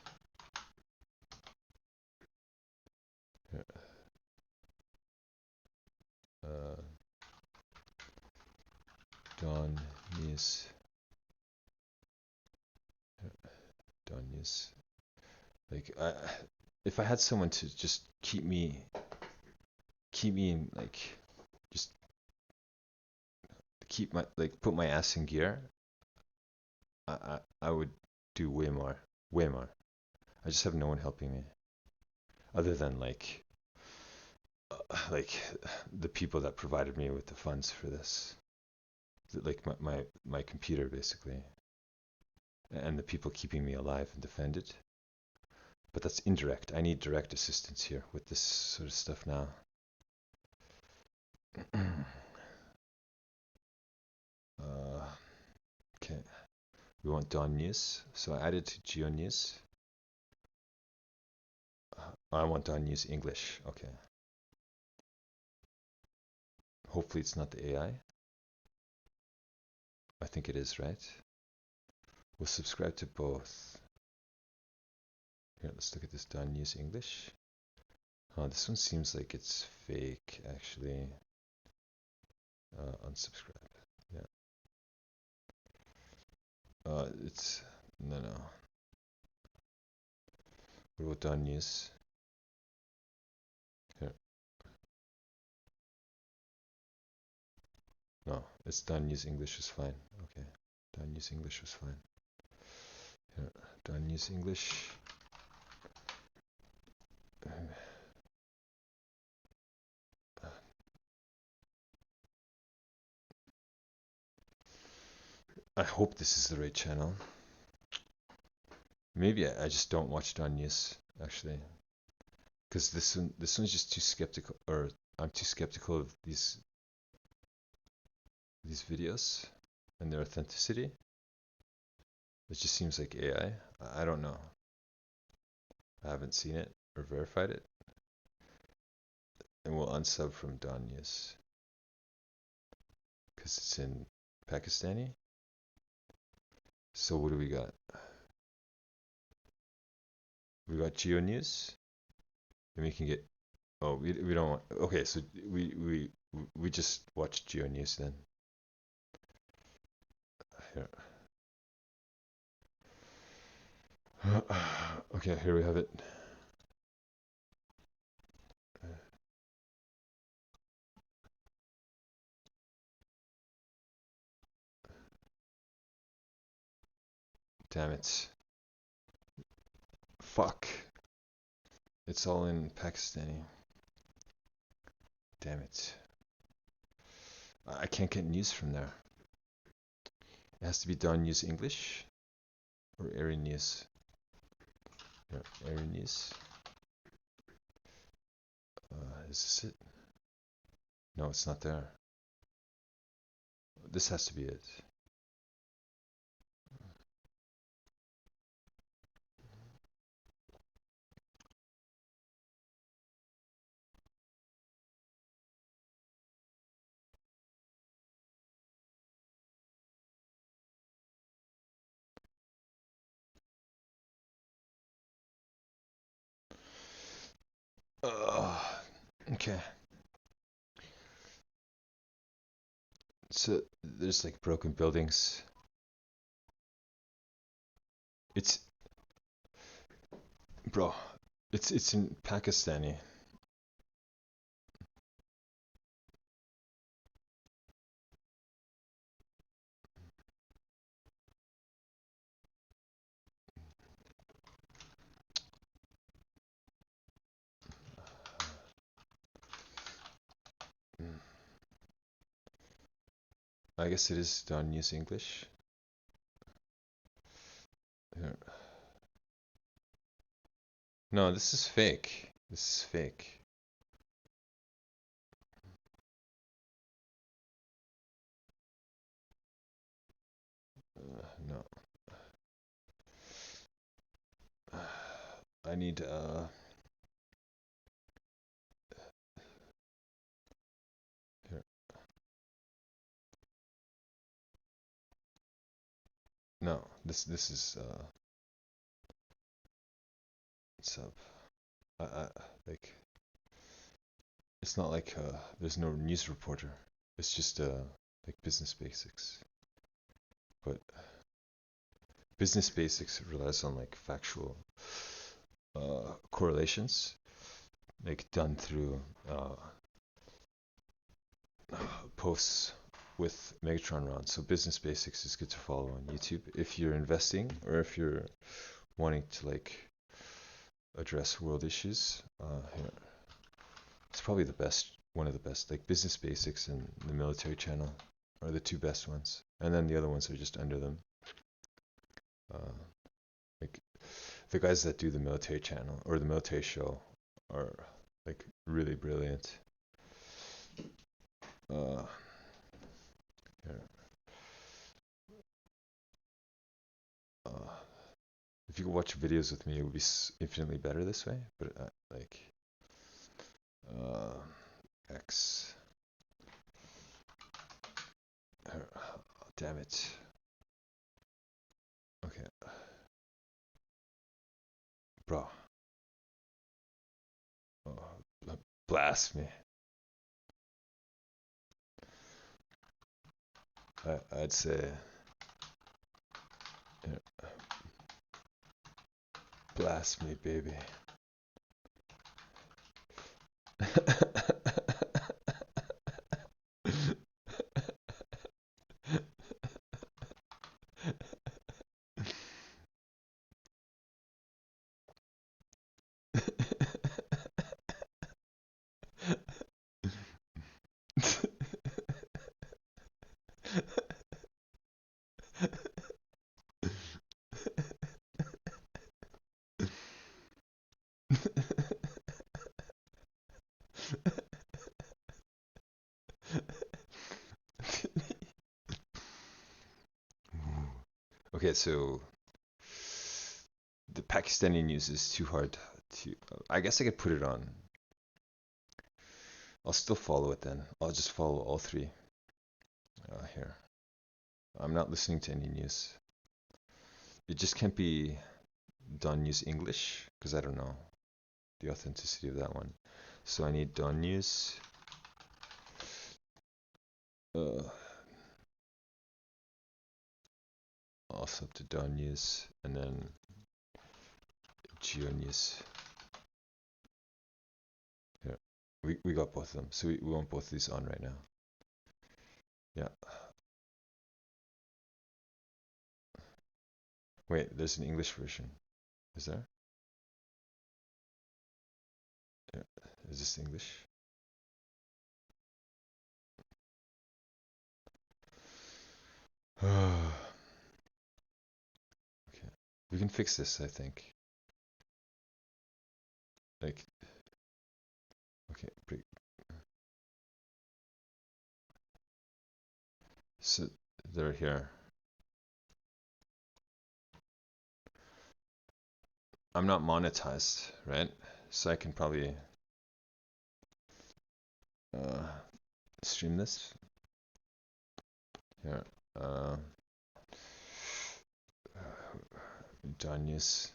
Dawn News. Dawn News. Like, if I had someone to just keep me in, like, just keep my, like, put my ass in gear, I would do way more, way more. I just have no one helping me, other than like the people that provided me with the funds for this, like my computer basically, and the people keeping me alive and defended. But that's indirect. I need direct assistance here with this sort of stuff now. Okay, we want Dawn News, so I added to Geo News. I want Dawn News English. Okay. Hopefully it's not the AI. I think it is, right? We'll subscribe to both. Here, let's look at this Dawn News English. Oh, this one seems like it's fake, actually. Unsubscribe. Yeah. It's no. What about Dawn News? Here. No, it's Dawn News English is fine. Okay. Dawn News English was fine. Here. Dawn News English. I hope this is the right channel. Maybe I just don't watch Dawn News, actually, because this one's just too skeptical, or I'm too skeptical of these videos and their authenticity. It just seems like AI. I don't know. I haven't seen it or verified it, and we'll unsub from Dawn News because it's in Pakistani. So what do we got? We got Geo News, and we can get. Oh, we don't want. Okay, so we just watch Geo News then. Here. Okay, here we have it. Damn it. Fuck. It's all in Pakistani. Damn it. I can't get news from there. It has to be Dawn News English or Airy News. Yeah, Airy News. Is this it? No, it's not there. This has to be it. Okay. So there's like broken buildings. It's bro. It's in Pakistani. Mm. I guess it is done use English. Here. No, this is fake. This is fake. No. I need here. No, this is sub. I like it's not like there's no news reporter. It's just like business basics. But business basics relies on like factual correlations, like done through posts with Megatron rounds. So business basics is good to follow on YouTube if you're investing or if you're wanting to like address world issues. Here. It's probably the best, one of the best. Like business basics and the military channel are the two best ones, and then the other ones are just under them. Uh, like the guys that do the military channel or the military show are like really brilliant. Uh, here. Uh, if you could watch videos with me, it would be infinitely better this way. But like uh, X. Oh, damn it. Okay, bro. Oh, blast me. I'd say blast me, baby. Okay, so the Pakistani news is too hard to. I guess I could put it on. I'll still follow it then. I'll just follow all three here. I'm not listening to any news. It just can't be Don News English because I don't know the authenticity of that one. So I need Don News. Uh, also up to Don News and then Geo News. Here, we got both of them, so we want both of these on right now. Yeah. Wait, there's an English version. Is there? Yeah. Is this English? Okay. We can fix this, I think. Like, okay, break. So they're here. I'm not monetized, right? So I can probably uh, stream this here. Done use.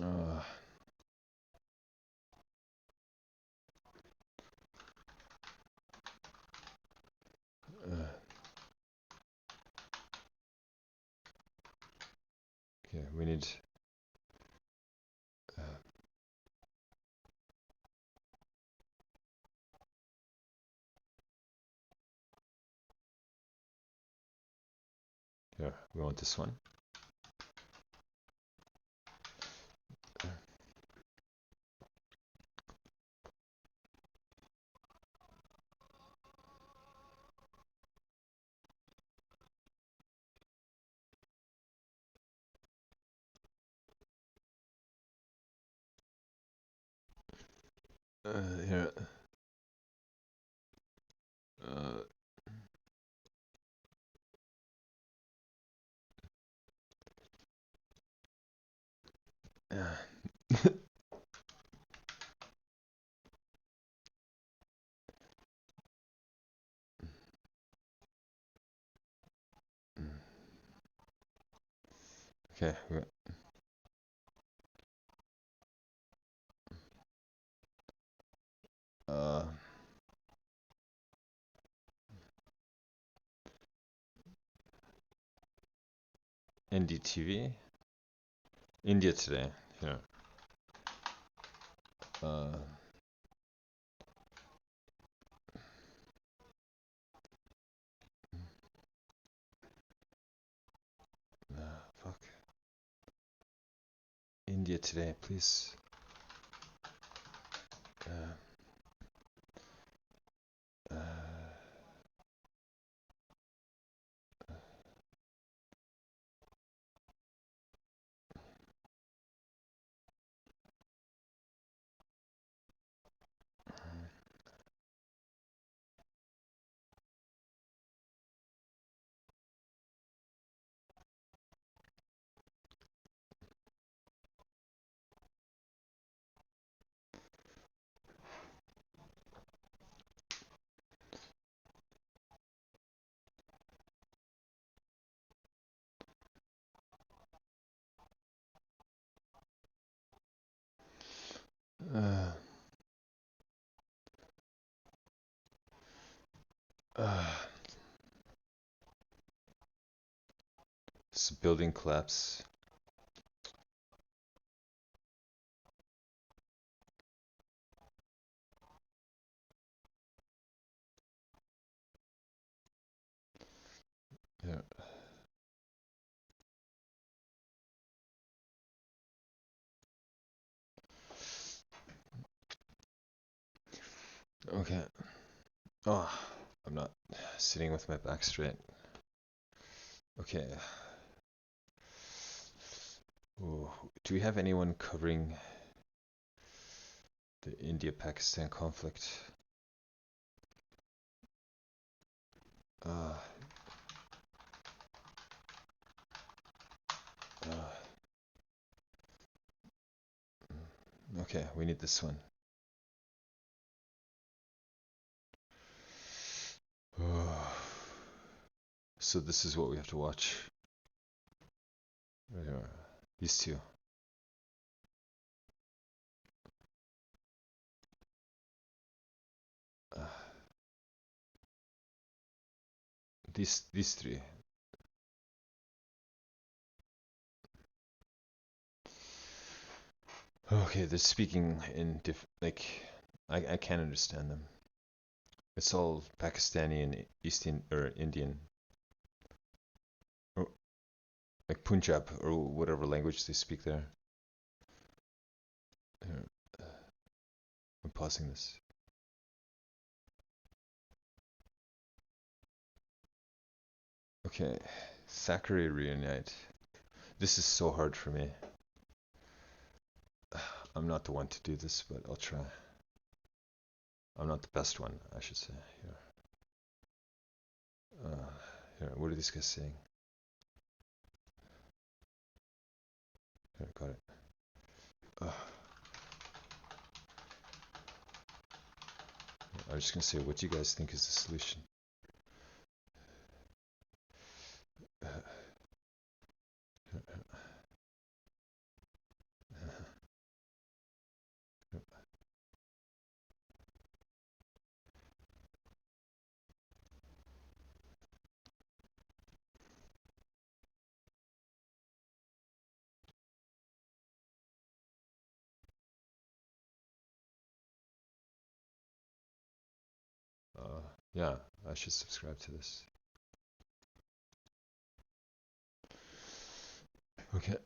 Uh, okay, we need. Uh, Here, we want this one. Here. Uh, okay. Uh, NDTV. India Today. Here. Uh, Fuck. India Today, please. Uh, uh, uh, uh, this building collapse. Yeah. Okay. Oh, I'm not sitting with my back straight. Okay. Ooh, do we have anyone covering the India-Pakistan conflict? Uh, uh, okay, we need this one. So this is what we have to watch. Right here. These two. Uh, these three. Okay, they're speaking in I can't understand them. It's all Pakistani and Indian, or like Punjab or whatever language they speak there. Here, I'm pausing this. Okay, Thackeray reunite. This is so hard for me. I'm not the one to do this, but I'll try. I'm not the best one, I should say. Here, here. What are these guys saying? Here, got it. I'm just gonna say, what do you guys think is the solution? Yeah, I should subscribe to this. Okay.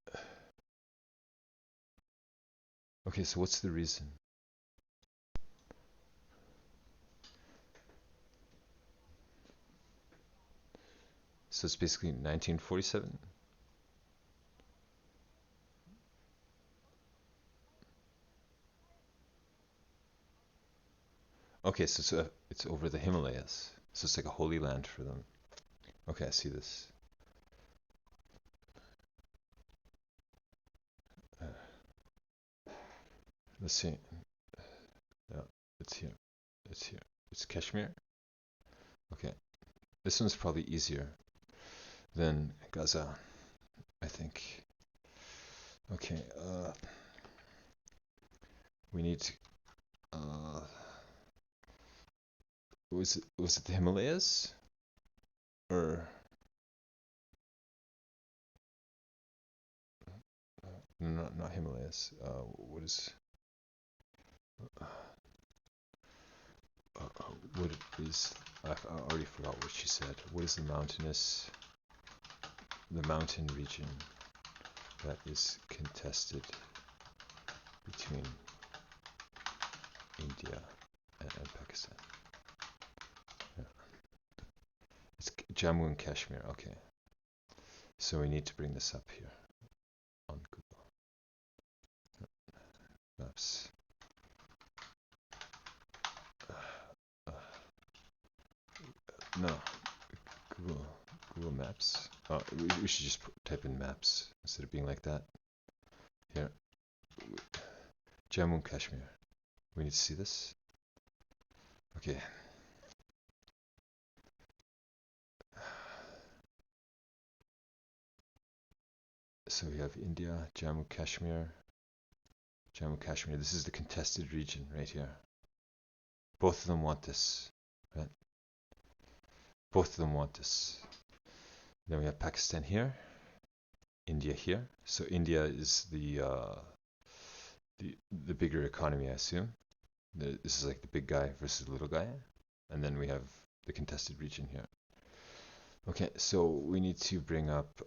Okay, so what's the reason? So it's basically 1947? Okay, so it's over the Himalayas. So it's like a holy land for them. Okay, I see this. Uh, let's see. Yeah, it's here. It's here. It's Kashmir. Okay. This one's probably easier than Gaza, I think. Okay, we need to, was it the Himalayas? Or, no, not Himalayas. What is, what is, I already forgot what she said. What is the mountain region that is contested between India and Pakistan? Yeah. It's Jammu and Kashmir. Okay. So we need to bring this up here on Google Maps. No, Google Google Maps. Oh, we should just type in maps instead of being like that. Here, Jammu and Kashmir. We need to see this. Okay. So we have India, Jammu Kashmir, Jammu Kashmir. This is the contested region right here. Both of them want this, right? Both of them want this. Then we have Pakistan here, India here. So India is the bigger economy, I assume. This is like the big guy versus the little guy, and then we have the contested region here. Okay, so we need to bring up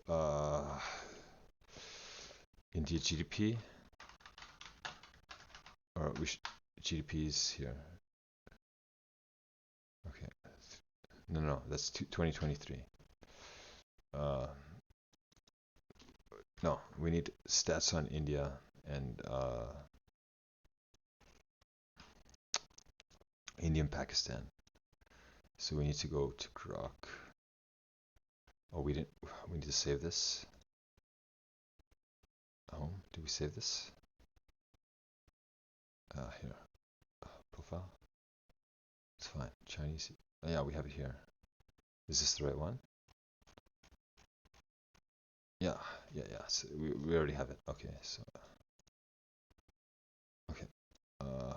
India GDP, or GDP is here. Okay, no, that's 2023. No, we need stats on India and India and Pakistan. So we need to go to Grok. Oh, we didn't. We need to save this. Home. Do we save this? Here. Profile. It's fine. Chinese. Oh, yeah, we have it here. Is this the right one? Yeah. So we already have it. Okay. So. Okay. Uh,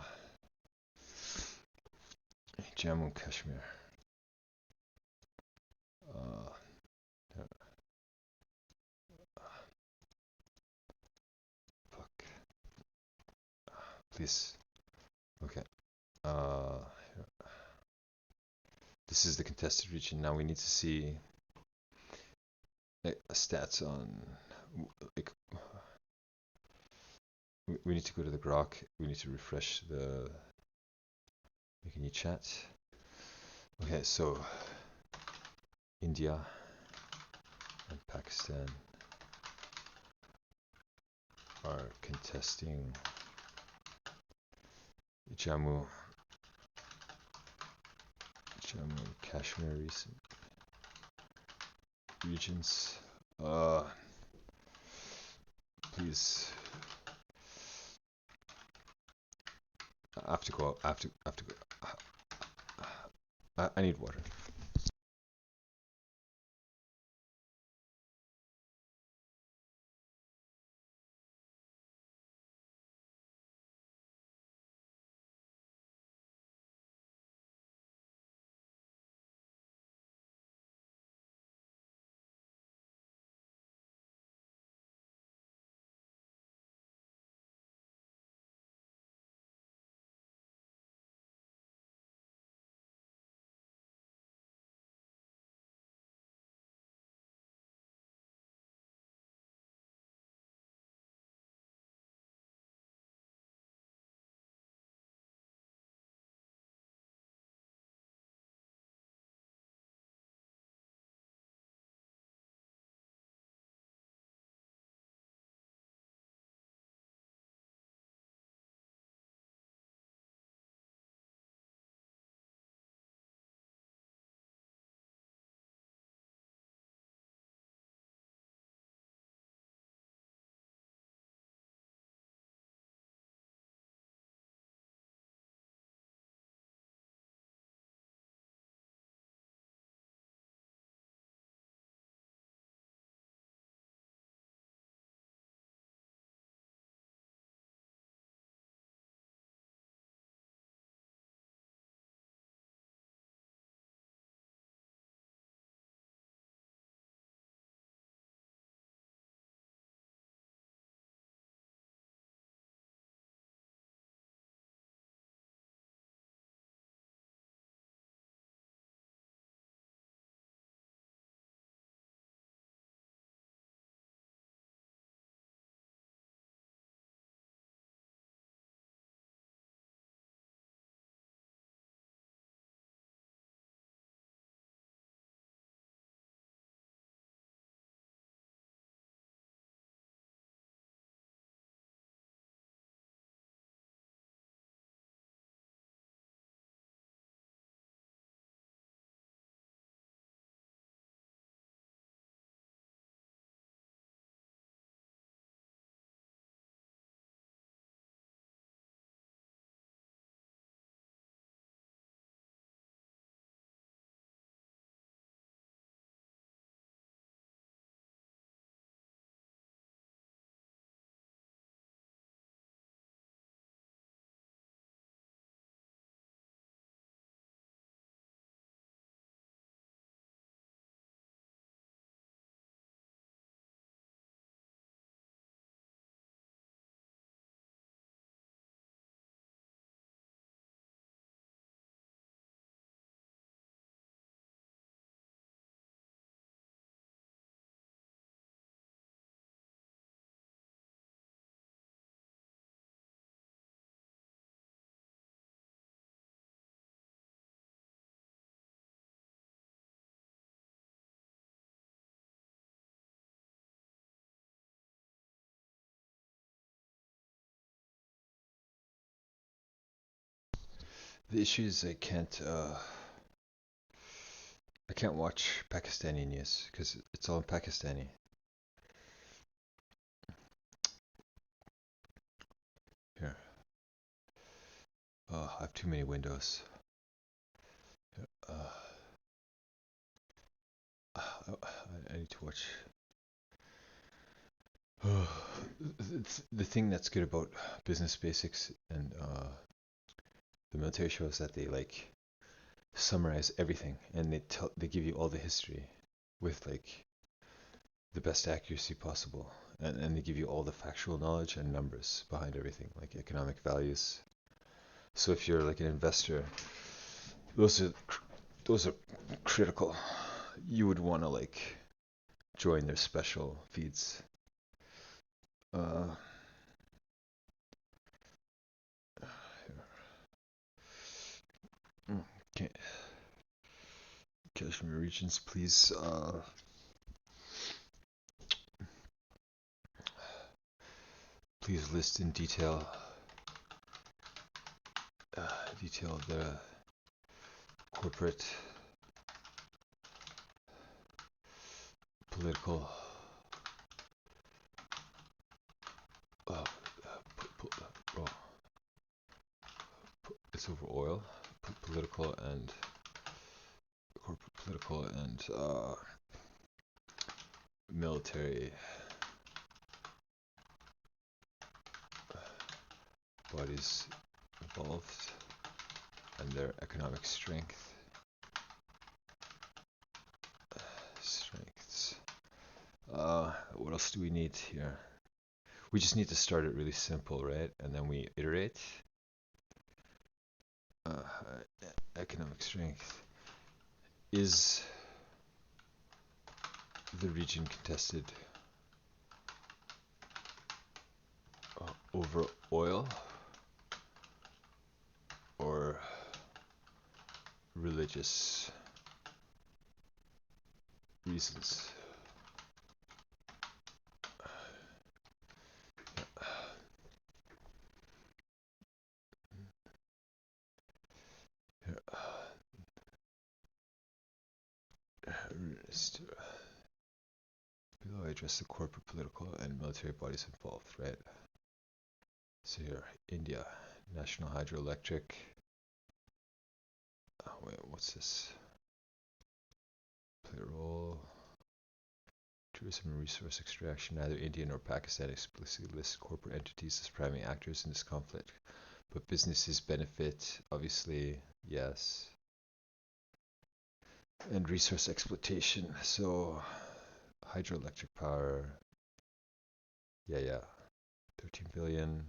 Jammu and Kashmir. Uh, fuck. Please. Okay. Uh, this is the contested region. Now we need to see stats on. Like, we need to go to the Grok. We need to refresh the. Make a new chat. Okay, so India and Pakistan are contesting Jammu and Kashmir regions. Please. I have to go. I have to go. I need water. The issue is I can't watch Pakistani news because it's all in Pakistani. Here, I have too many windows. Uh, I need to watch. The thing that's good about Business Basics and the military show is that they like summarize everything and they give you all the history with like the best accuracy possible, and they give you all the factual knowledge and numbers behind everything, like economic values. So if you're like an investor, those are those are critical. You would want to like join their special feeds. Uh, okay. Kashmir regions, please. Please list in detail the corporate, political, uh, oh, it's over oil, political and corporate, political and military bodies involved and their economic strengths. What else do we need here? We just need to start it really simple, right? And then we iterate. Uh, Economic strength. Is the region contested over oil or religious reasons? Below I address the corporate, political, and military bodies involved, right? So here, India, National Hydroelectric. Oh, wait, what's this? Play a role. Tourism and resource extraction. Neither India nor Pakistan explicitly list corporate entities as primary actors in this conflict, but businesses benefit, obviously, yes. And resource exploitation. So, hydroelectric power. Yeah. 13 billion.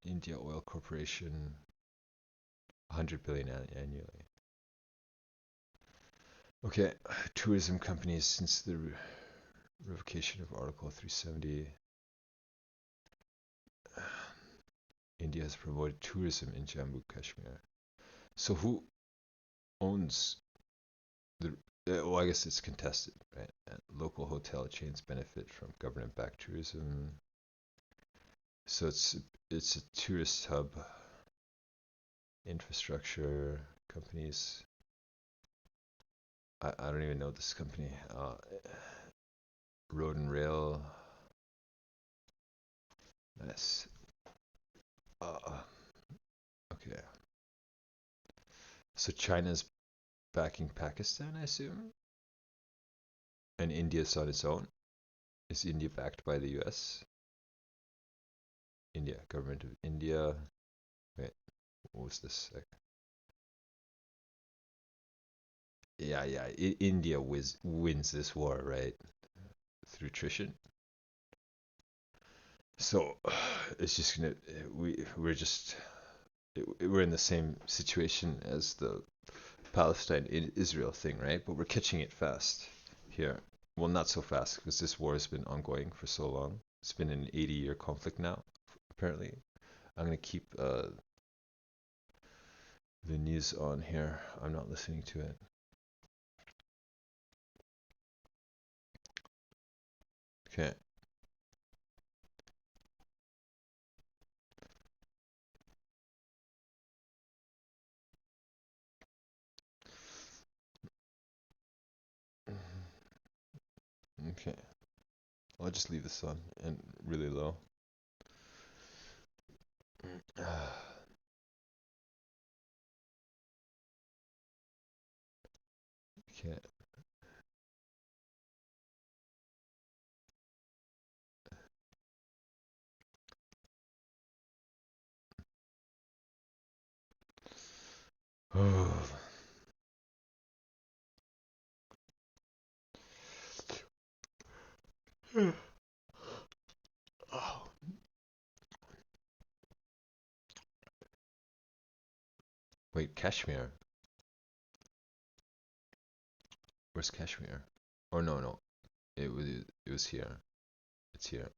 India Oil Corporation, 100 billion annually. Okay, tourism companies since the revocation of Article 370. India has promoted tourism in Jammu Kashmir. So who owns the? Well, I guess it's contested, right? And local hotel chains benefit from government-backed tourism. So it's a tourist hub. Infrastructure companies. I don't even know this company. Road and rail. Nice. Okay. So China's backing Pakistan, I assume? And India's on its own? Is India backed by the US? India, government of India. Wait, what was this? Yeah. India wins this war, right? Through attrition. So it's just gonna we're in the same situation as the Palestine Israel thing, right? But we're catching it fast here. Well, not so fast because this war has been ongoing for so long. It's been an 80-year conflict now, apparently. I'm gonna keep the news on here. I'm not listening to it. Okay. Okay, I'll just leave this on and really low. Okay. Oh. Wait, Kashmir. Where's Kashmir? Oh no, no. It was here. It's here.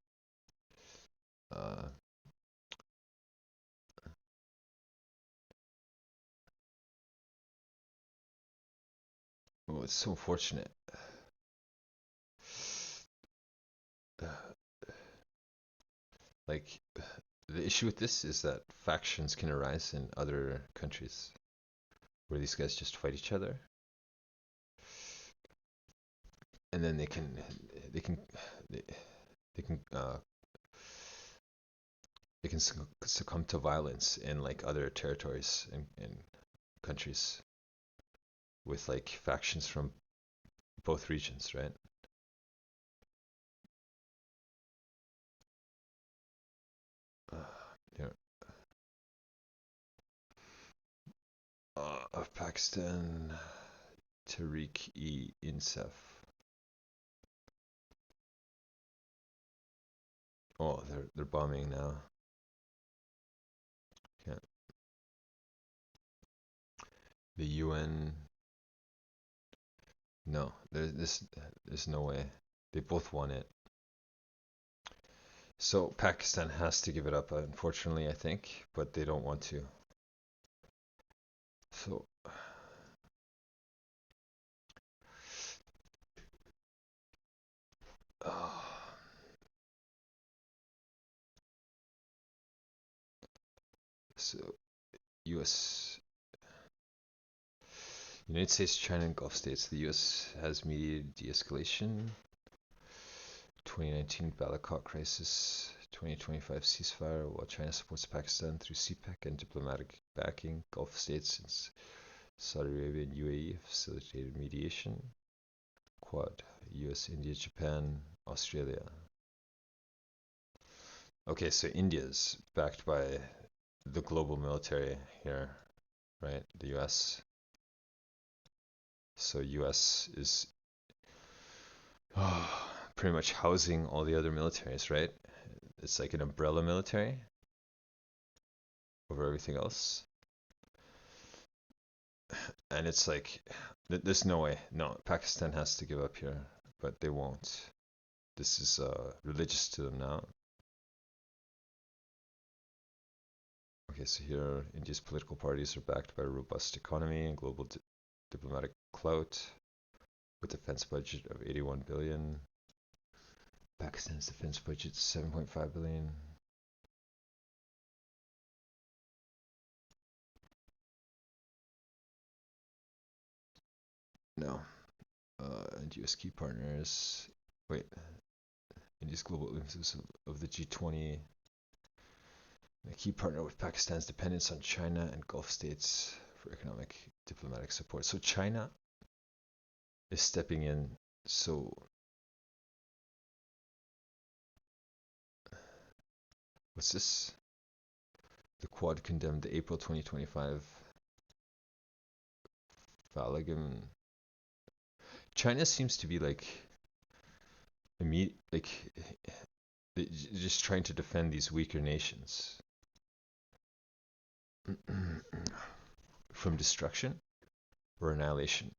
Uh oh, it's so unfortunate. Like the issue with this is that factions can arise in other countries where these guys just fight each other, and then they can they, they can they can succumb to violence in like other territories and countries with like factions from both regions, right? Uh, yeah. Of Pakistan, Tariq-e-Insaf. Oh, they're bombing now. Yeah. The UN. No, there's no way. They both won it. So Pakistan has to give it up, unfortunately, I think, but they don't want to. So, uh, so U.S. United States, China, and Gulf states. The U.S. has mediated de-escalation. 2019 Balakot crisis. 2025 ceasefire, while China supports Pakistan through CPEC and diplomatic backing. Gulf states and Saudi Arabia and UAE facilitated mediation. Quad. US, India, Japan, Australia. Okay, so India's backed by the global military here, right? The US. So US is pretty much housing all the other militaries, right? It's like an umbrella military over everything else. And it's like, there's no way. No, Pakistan has to give up here, but they won't. This is religious to them now. Okay, so here India's political parties are backed by a robust economy and global diplomatic clout with defense budget of 81 billion. Pakistan's defense budget is 7.5 billion. No. And US key partners. Wait. India's global influence of the G20. A key partner with Pakistan's dependence on China and Gulf states for economic diplomatic support. So China is stepping in. So what's this? The Quad condemned the April 2025 Falagam. China seems to be like like just trying to defend these weaker nations from destruction or annihilation.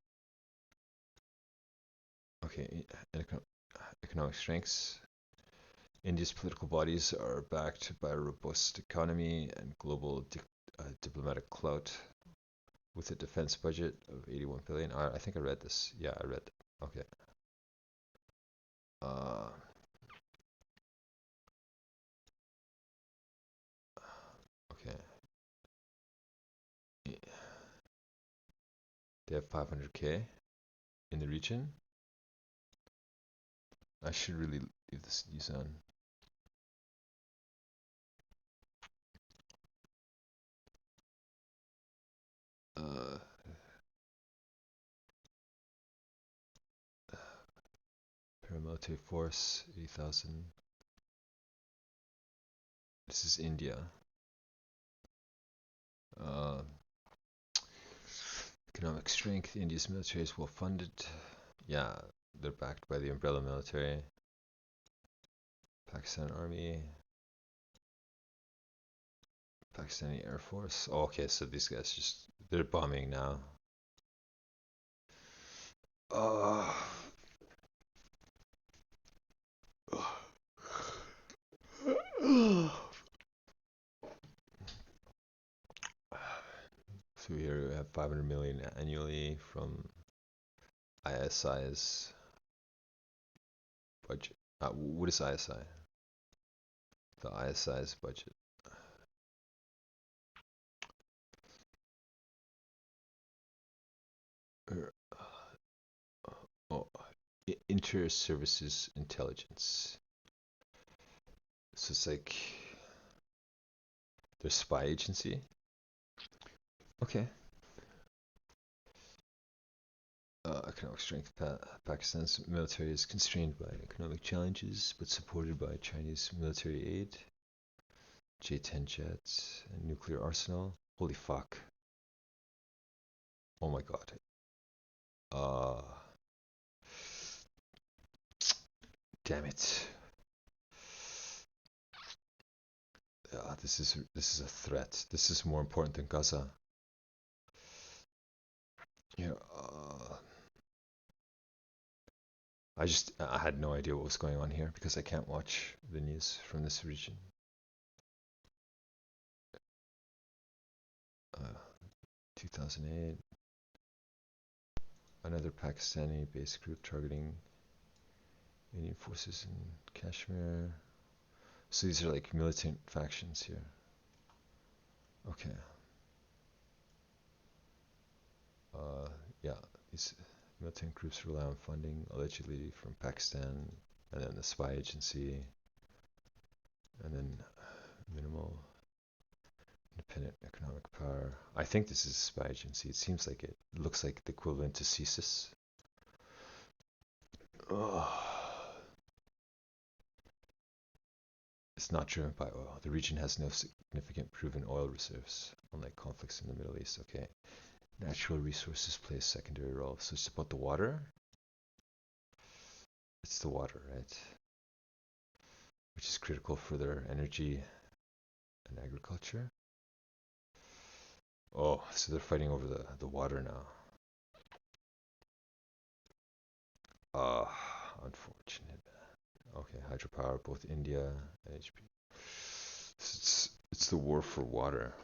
Okay, economic strengths. India's political bodies are backed by a robust economy and global diplomatic clout with a defense budget of 81 billion. I think I read this. Yeah, I read that. Okay. Uh, okay. They have 500k in the region. I should really leave this news on. Paramilitary force, 80,000. This is India. Economic strength. India's military is well funded. Yeah, they're backed by the umbrella military. Pakistan Army. Pakistani Air Force. Oh, okay, so these guys they're bombing now. Uh, so here we have 500 million annually from ISI's budget. What is ISI? The ISI's budget. Oh, Inter-Services Intelligence. So it's like their spy agency. Okay. Economic strength. Pakistan's military is constrained by economic challenges, but supported by Chinese military aid, J-10 jets, and nuclear arsenal. Holy fuck! Oh my god. Damn it. This is a threat. This is more important than Gaza. Yeah. I had no idea what was going on here because I can't watch the news from this region. 2008. Another Pakistani-based group targeting Indian forces in Kashmir. So these are like militant factions here. Okay. Yeah, these militant groups rely on funding allegedly from Pakistan, and then the spy agency, and then minimal independent economic power. I think this is a spy agency. It seems like it looks like the equivalent to CSIS. It's not driven by oil. The region has no significant proven oil reserves, unlike conflicts in the Middle East. Okay. Natural resources play a secondary role. So it's about the water. It's the water, right? Which is critical for their energy and agriculture. Oh, so they're fighting over the water now. Unfortunate. Okay, hydropower, both India and HP. It's the war for water.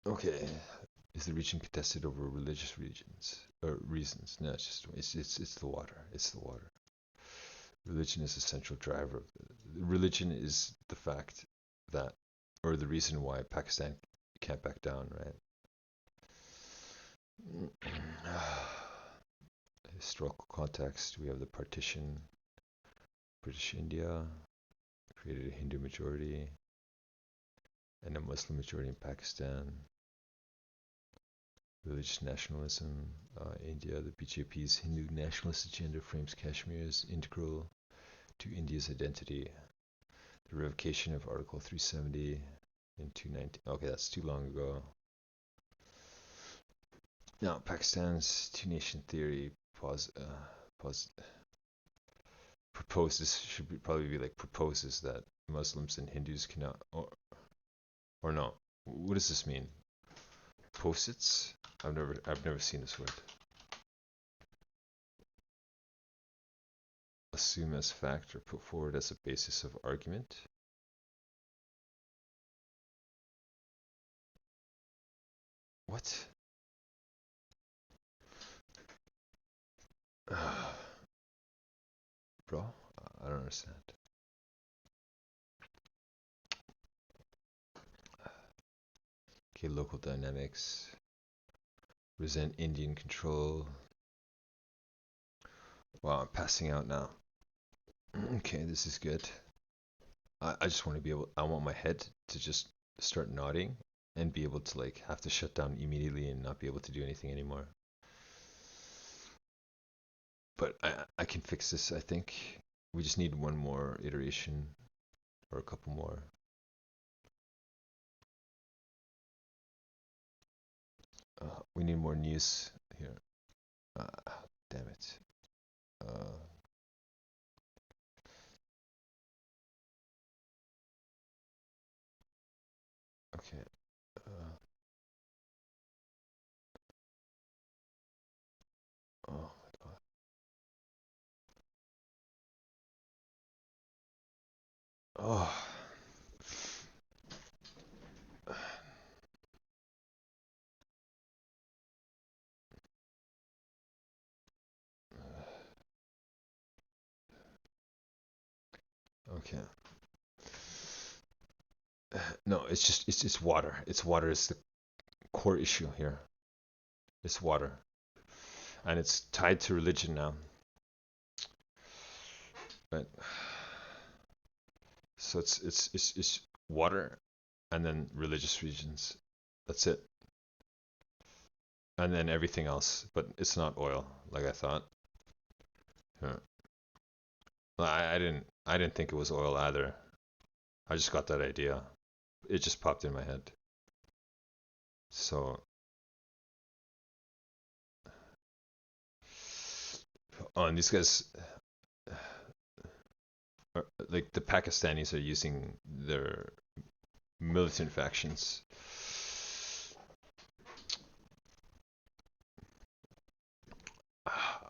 Okay, is the region contested over religious reasons? No, it's the water. It's the water. Religion is a central driver. Religion is the fact that, or the reason why Pakistan can't back down, right? Historical context, we have the partition. British India created a Hindu majority and a Muslim majority in Pakistan. Religious nationalism, India, the BJP's Hindu nationalist agenda frames Kashmir as integral to India's identity. The revocation of Article 370 in 219. Okay, that's too long ago. Now, Pakistan's two-nation theory proposes should probably be like proposes that Muslims and Hindus cannot or no. What does this mean? Posits? I've never seen this word. Assume as fact or put forward as a basis of argument. What? Bro, I don't understand. Okay, local dynamics. Resent Indian control. Wow, I'm passing out now. Okay, this is good. I just want to be able, I want my head to just start nodding and be able to like have to shut down immediately and not be able to do anything anymore. But I can fix this, I think. We just need one more iteration or a couple more. We need more news here. Damn it. Okay. Uh, oh my god. Oh. Okay. No, it's water. It's water is the core issue here. It's water, and it's tied to religion now. But so it's water, and then religious regions. That's it, and then everything else. But it's not oil like I thought. Yeah. Well, I didn't think it was oil either. I just got that idea. It just popped in my head. So, oh, and these guys, like the Pakistanis, are using their militant factions.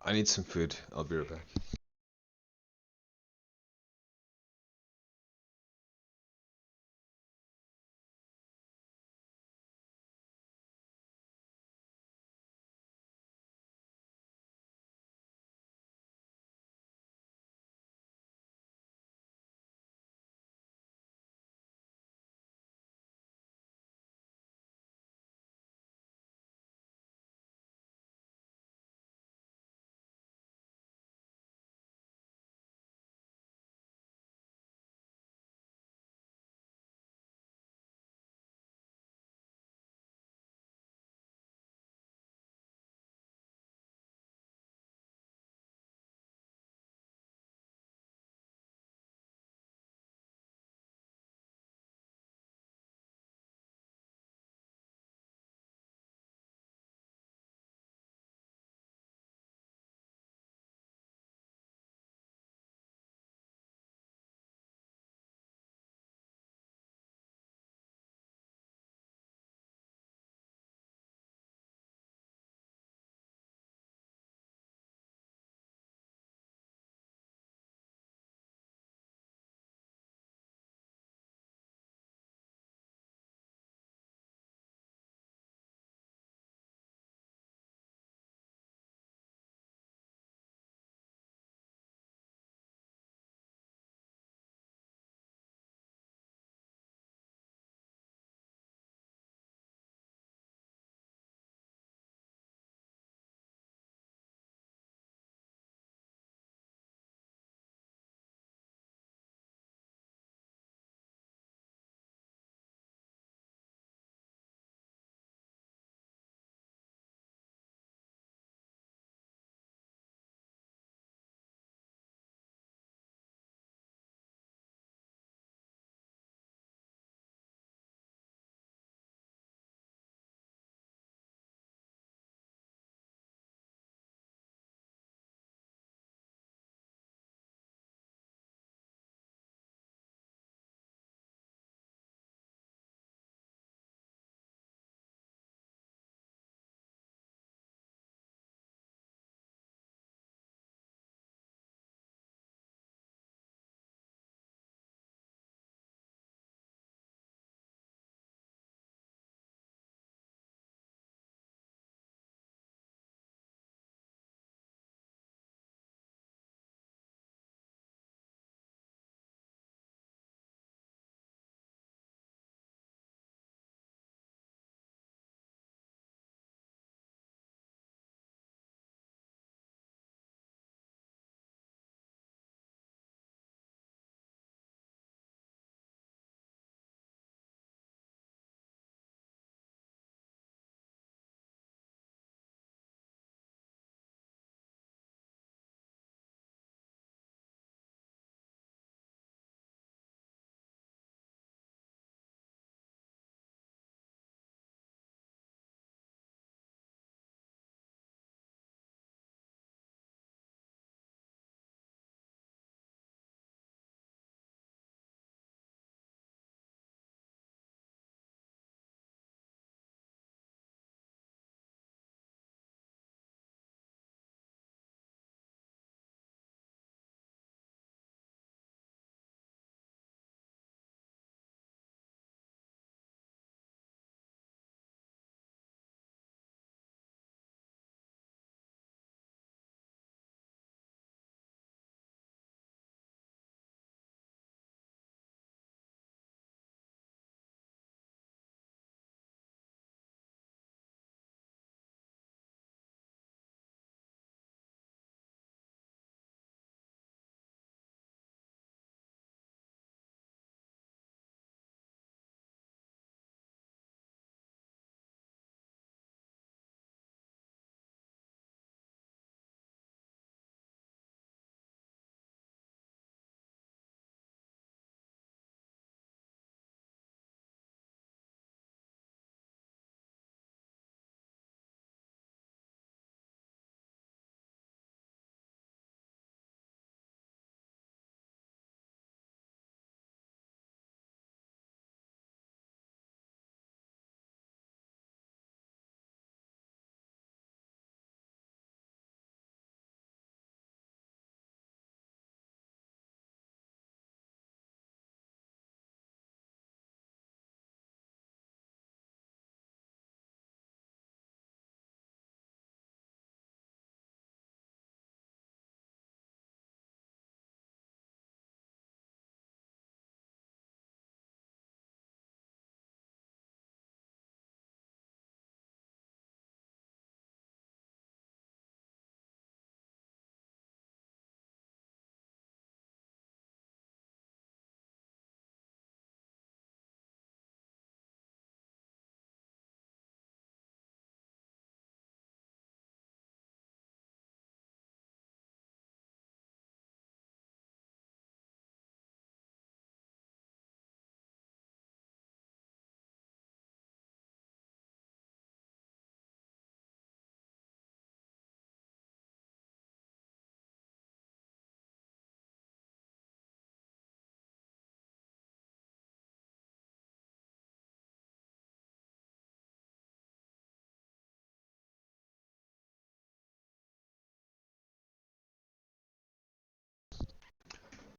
I need some food. I'll be right back.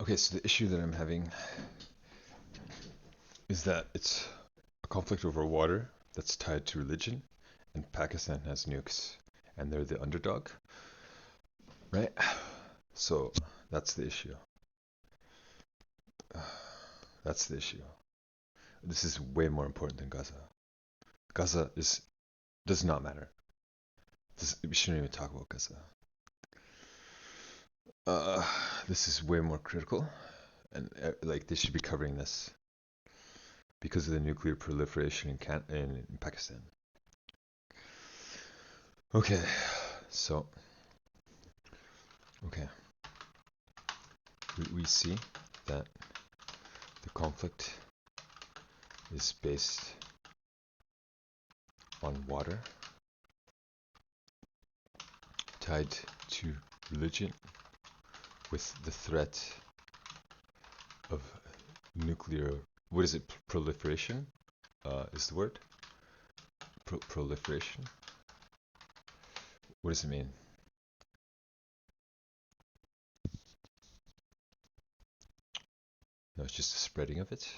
Okay, so the issue that I'm having is that it's a conflict over water that's tied to religion, and Pakistan has nukes, and they're the underdog, right? So that's the issue. That's the issue. This is way more important than Gaza. Gaza does not matter. We shouldn't even talk about Gaza. This is way more critical, and like they should be covering this because of the nuclear proliferation in Pakistan. Okay, so we see that the conflict is based on water, tied to religion, with the threat of nuclear, what is it, proliferation is the word? Proliferation? What does it mean? No, it's just the spreading of it.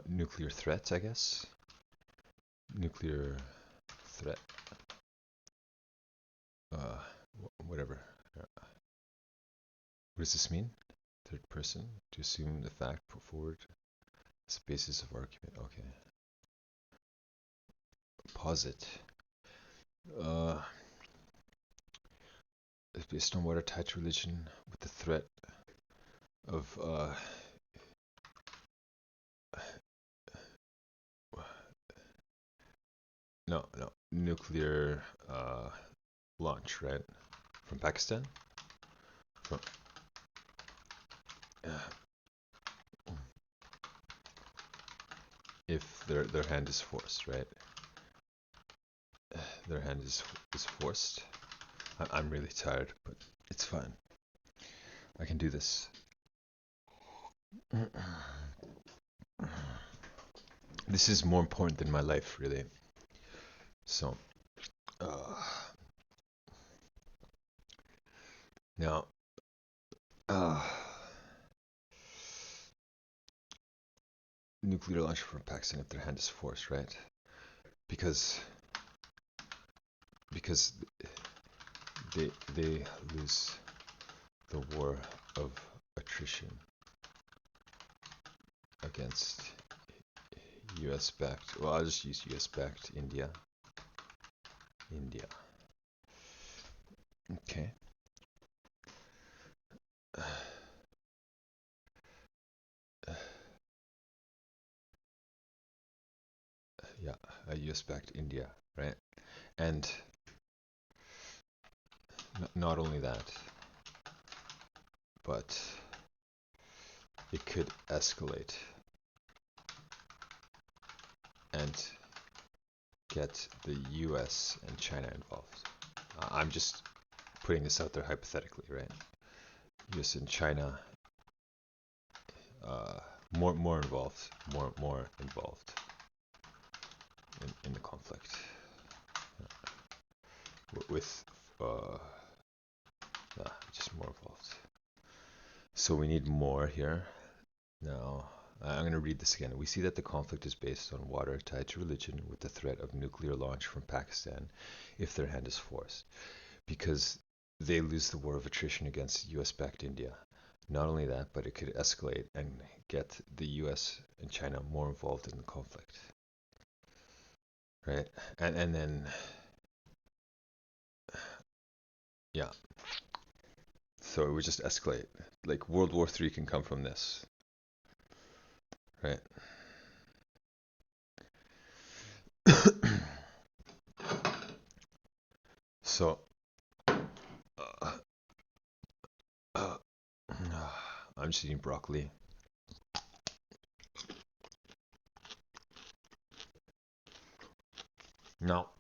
Nuclear threat, I guess. Nuclear threat. Whatever. What does this mean? Third person, to assume the fact put forward as a basis of argument. Okay. Posit. It's based on water tied to religion with the threat of nuclear launch, right? From Pakistan? From, if their hand is forced, right? Their hand is forced. I'm really tired, but it's fine. I can do this. This is more important than my life, really. So, now, nuclear launch from Pakistan if their hand is forced, right? Because they lose the war of attrition against US-backed, well, I'll just use US-backed India. Okay. Yeah, US-backed India, right? And not only that, but it could escalate and get the US and China involved. I'm just putting this out there hypothetically, right? US and China more involved in the conflict with just more involved. So we need more here. Now, I'm going to read this again. We see that the conflict is based on water tied to religion with the threat of nuclear launch from Pakistan if their hand is forced, because they lose the war of attrition against US-backed India. Not only that, but it could escalate and get the US and China more involved in the conflict. Right? And then, yeah. So it would just escalate. Like World War III can come from this. Right? So, I'm just eating broccoli. Now,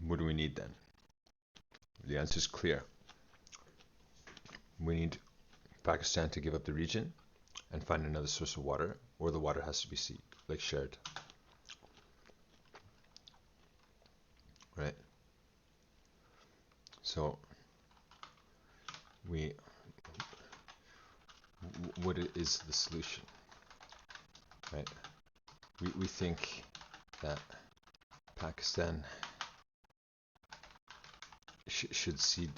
what do we need then? The answer is clear. We need Pakistan to give up the region and find another source of water, or the water has to be shared. Right? So, we what is the solution, right? We think that Pakistan should cede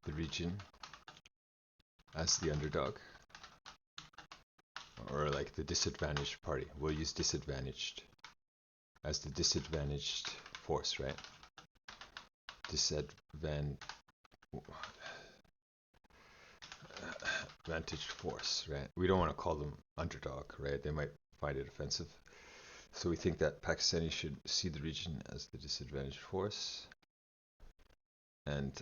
the region as the underdog, or like the disadvantaged party. We'll use disadvantaged as the disadvantaged force, right? Vantage force, right? We don't want to call them underdog, right? They might find it offensive. So we think that Pakistani should see the region as the disadvantaged force, and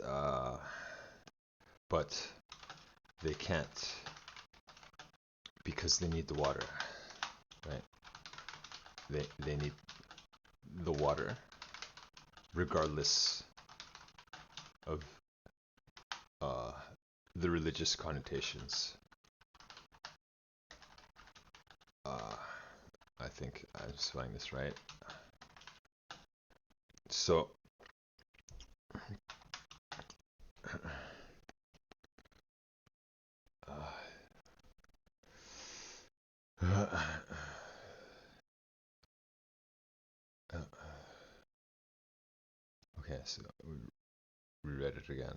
but they can't because they need the water, right? They need the water regardless of the religious connotations. I think I'm spelling this right. So okay, so we reread it again.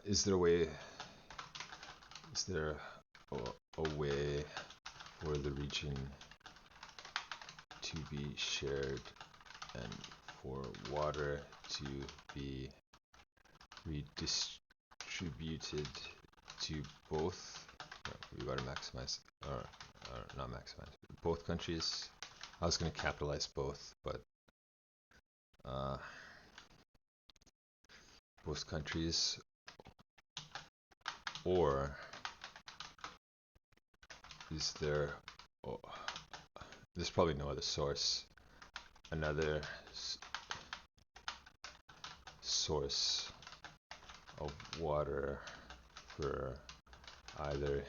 Is there a way for the region to be shared and for water to be redistributed to both? No, we gotta maximize, or not maximize, both countries. I was gonna capitalize both, but both countries, or is there, there's probably no other source, another source of water for either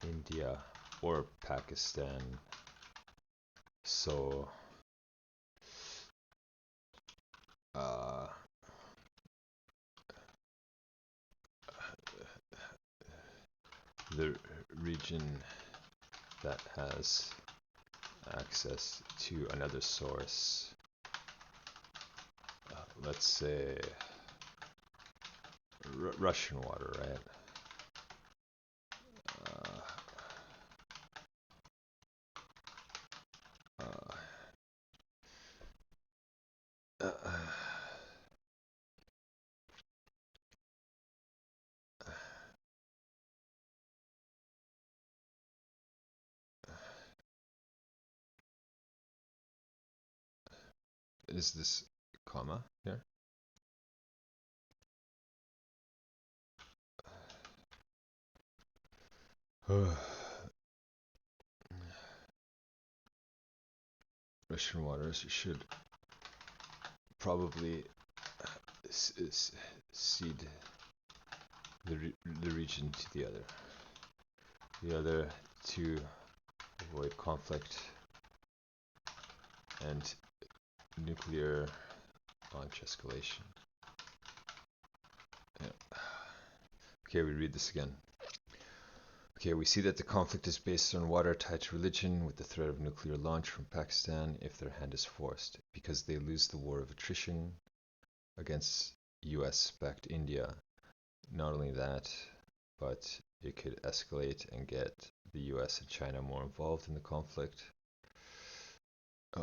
India or Pakistan. So the region that has access to another source, let's say Russian water, right? Is this comma here? Russian waters should probably cede the region to the other to avoid conflict and nuclear launch escalation. Yeah. Okay, we read this again. Okay, we see that the conflict is based on water tied to religion, with the threat of nuclear launch from Pakistan if their hand is forced, because they lose the war of attrition against US-backed India. Not only that, but it could escalate and get the US and China more involved in the conflict.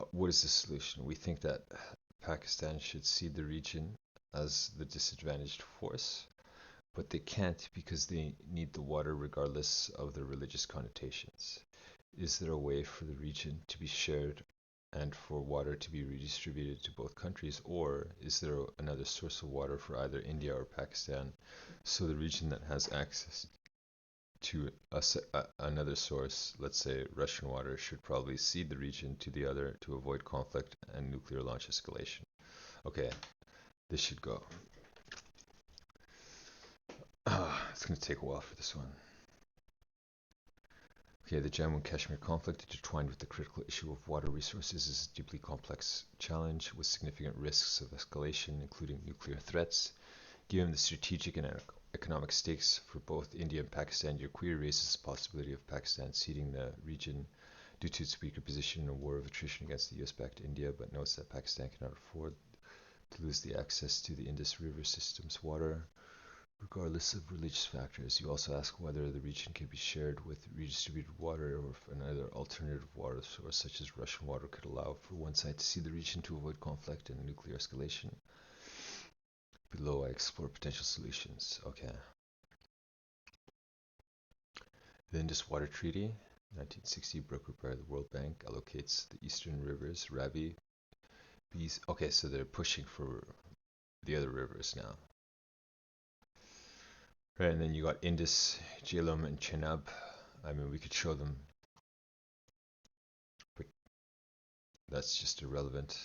What is the solution? We think that Pakistan should cede the region as the disadvantaged force, but they can't because they need the water regardless of their religious connotations. Is there a way for the region to be shared and for water to be redistributed to both countries, or is there another source of water for either India or Pakistan, so the region that has access to another source, let's say Russian water, should probably cede the region to the other to avoid conflict and nuclear launch escalation? Okay, this should go. It's going to take a while for this one. Okay, the Jammu Kashmir conflict, intertwined with the critical issue of water resources, is a deeply complex challenge with significant risks of escalation, including nuclear threats. Given the strategic and economic stakes for both India and Pakistan, your query raises the possibility of Pakistan ceding the region due to its weaker position in a war of attrition against the US-backed India, but notes that Pakistan cannot afford to lose the access to the Indus River system's water, regardless of religious factors. You also ask whether the region can be shared with redistributed water or if another alternative water source, such as Russian water, could allow for one side to cede the region to avoid conflict and nuclear escalation. Below, I explore potential solutions. Okay. The Indus Water Treaty, 1960, brokered by the World Bank, allocates the eastern rivers, Ravi, Bees. Okay, so they're pushing for the other rivers now. Right, and then you got Indus, Jhelum, and Chenab. I mean, we could show them, but that's just irrelevant.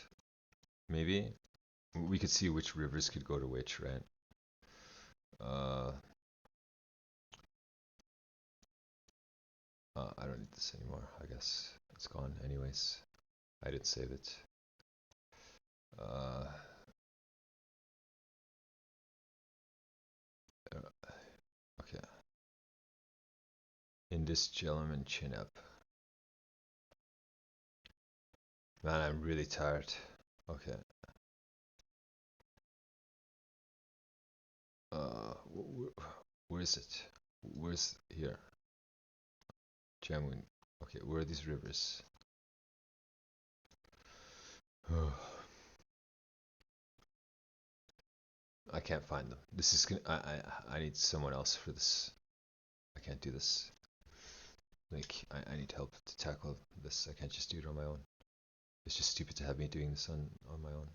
Maybe we could see which rivers could go to which, right? I don't need this anymore. I guess it's gone anyways. I didn't save it. Okay. Indus, Jhelum, and Chenab. Man, I'm really tired. Okay. Where is it? Where's here? Jammu. Okay, where are these rivers? I can't find them. This is gonna. I need someone else for this. I can't do this. Like I need help to tackle this. I can't just do it on my own. It's just stupid to have me doing this on my own.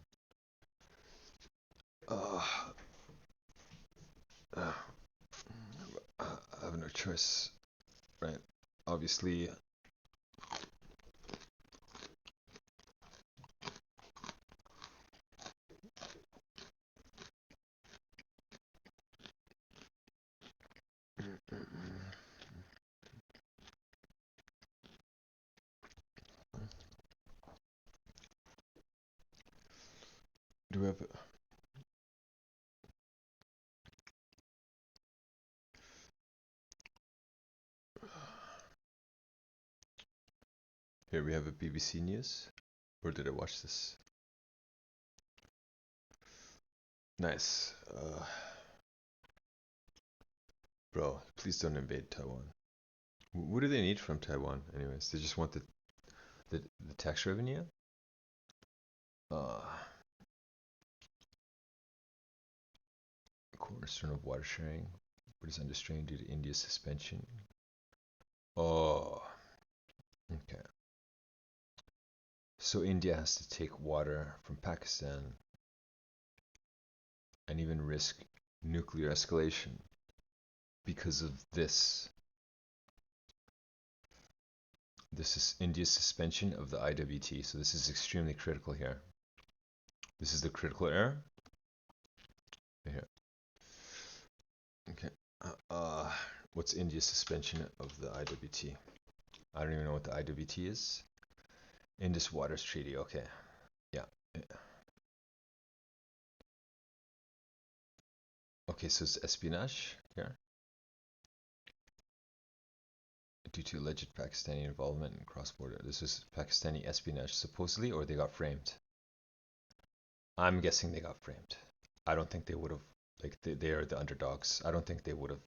I have no choice, right? Obviously. Do we have here? We have a BBC News. Where did I watch this? Nice. Bro, please don't invade Taiwan. What do they need from Taiwan, anyways? They just want the tax revenue. Cornerstone of water sharing, but is under strain due to India's suspension. Oh, okay. So India has to take water from Pakistan and even risk nuclear escalation because of this. This is India's suspension of the IWT. So this is extremely critical here. This is the critical error. Here. Okay. What's India's suspension of the IWT? I don't even know what the IWT is. Indus Waters Treaty. Okay. Yeah. Okay, so it's espionage here. Due to alleged Pakistani involvement in cross-border. This is Pakistani espionage, supposedly, or they got framed. I'm guessing they got framed. I don't think they would have, like, they are the underdogs. I don't think they would have.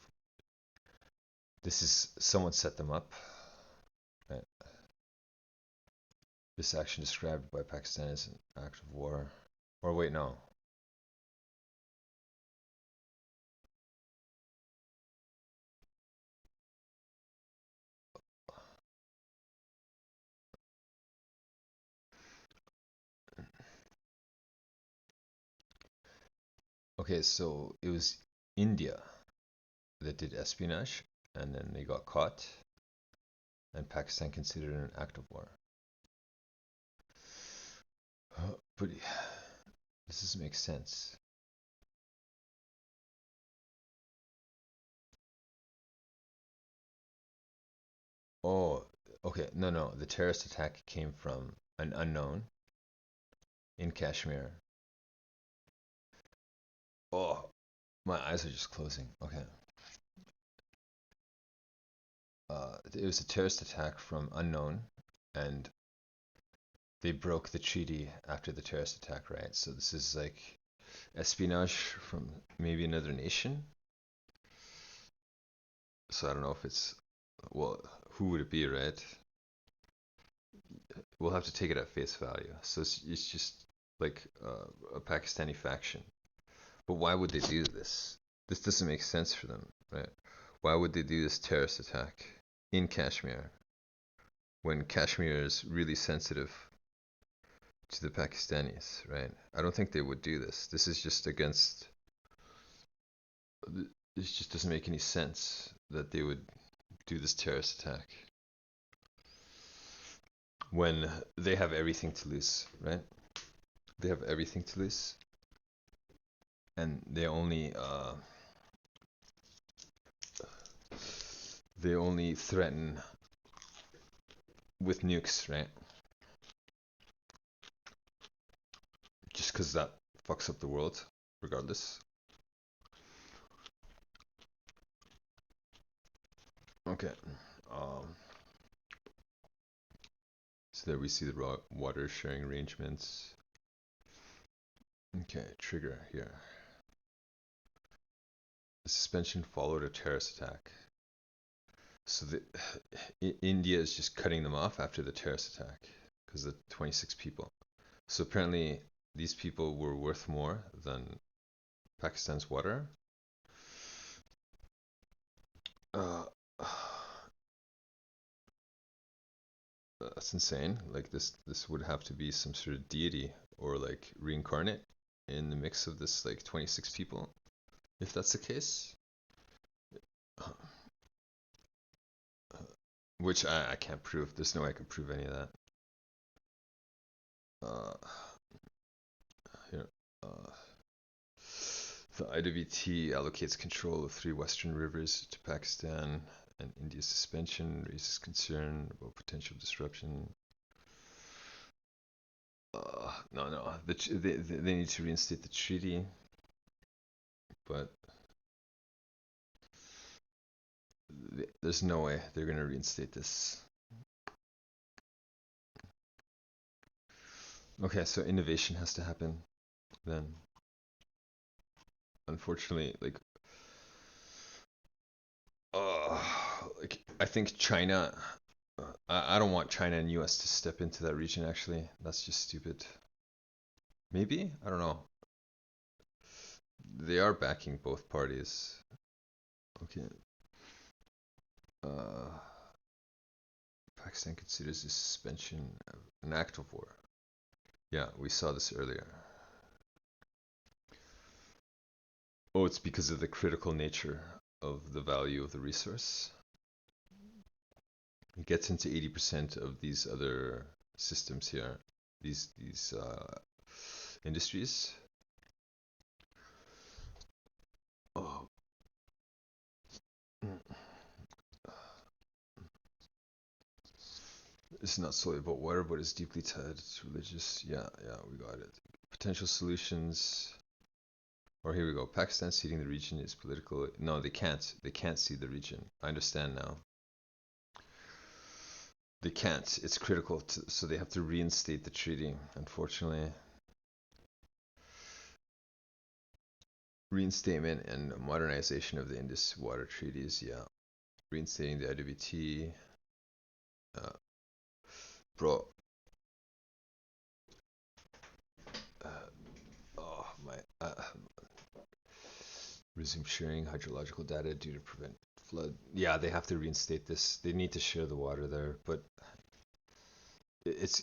This is, someone set them up. Right. This action described by Pakistan as an act of war. Or wait, no. Okay, so it was India that did espionage, and then they got caught, and Pakistan considered it an act of war. But this doesn't make sense. Oh, okay. No, no. The terrorist attack came from an unknown in Kashmir. Oh, my eyes are just closing. Okay. It was a terrorist attack from unknown, and they broke the treaty after the terrorist attack, right? So this is like espionage from maybe another nation. So I don't know if it's, well, who would it be, right? We'll have to take it at face value. So it's just like a Pakistani faction. But why would they do this? This doesn't make sense for them, right? Why would they do this terrorist attack in Kashmir when Kashmir is really sensitive to the Pakistanis, right? I don't think they would do this. This is just against. This just doesn't make any sense that they would do this terrorist attack when they have everything to lose, right? They have everything to lose, and they only threaten with nukes, right? Just because that fucks up the world, regardless. Okay. Um, so there we see the water sharing arrangements. Okay, trigger here. The suspension followed a terrorist attack. So India is just cutting them off after the terrorist attack because of 26 people. So apparently these people were worth more than Pakistan's water. Uh, that's insane. Like this would have to be some sort of deity or like reincarnate in the mix of this like 26 people. If that's the case, which I can't prove. There's no way I can prove any of that. Uh, here, uh, the IWT allocates control of 3 western rivers to Pakistan, and India's suspension raises concern about potential disruption. No, no, they need to reinstate the treaty, but there's no way they're gonna reinstate this. Okay, so innovation has to happen then. Unfortunately, uh, like I think China. I don't want China and U.S. to step into that region. Actually, that's just stupid. Maybe I don't know. They are backing both parties. Okay. Uh, Pakistan considers the suspension an act of war. Yeah, we saw this earlier. Oh, it's because of the critical nature of the value of the resource. It gets into 80% of these other systems here, these industries. Oh, it's not solely about water, but it's deeply tied to religious. Yeah, yeah, we got it. Potential solutions. Or here we go. Pakistan ceding the region is political. No, they can't. They can't cede the region. I understand now. They can't. It's critical. So they have to reinstate the treaty. Unfortunately, reinstatement and modernization of the Indus water treaties. Yeah, reinstating the IWT. Uh, bro. Uh, oh my. Resume sharing hydrological data due to prevent flood. Yeah, they have to reinstate this. They need to share the water there, but it's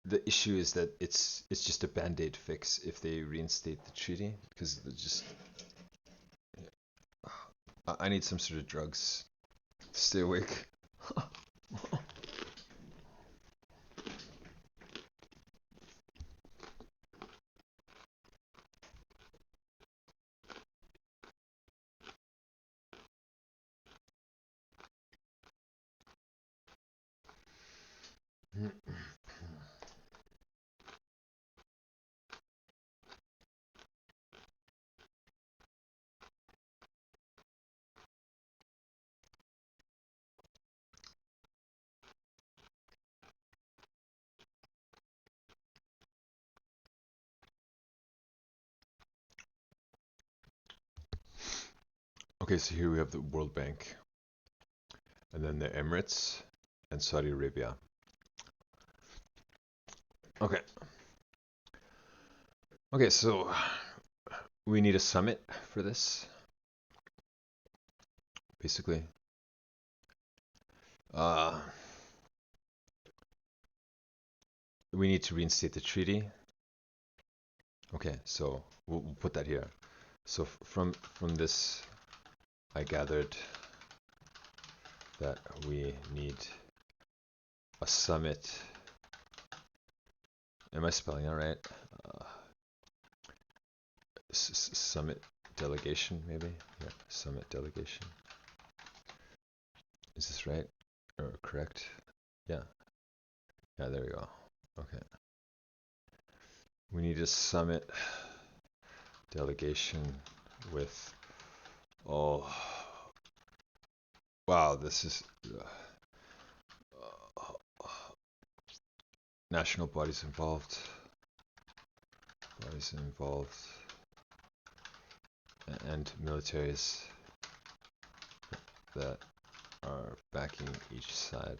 the issue is that it's just a band-aid fix if they reinstate the treaty because just I need some sort of drugs to stay awake. Okay, so here we have the World Bank, and then the Emirates and Saudi Arabia. Okay. Okay, so we need a summit for this, basically. We need to reinstate the treaty. Okay, so we'll put that here. So from this, I gathered that we need a summit. Am I spelling that right? Summit delegation, maybe? Yeah, summit delegation. Is this right? Or correct? Yeah. Yeah, there we go. Okay. We need a summit delegation with all. Wow, this is national bodies involved. Bodies involved. And militaries that are backing each side.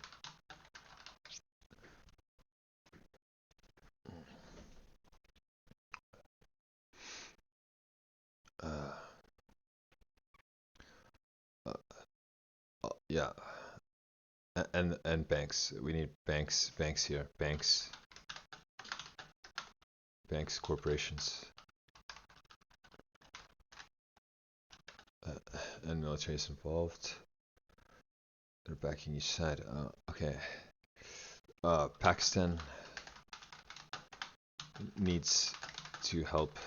Yeah, and banks. We need banks here. Banks, corporations, and militaries involved. They're backing each side. Okay. Pakistan needs to help.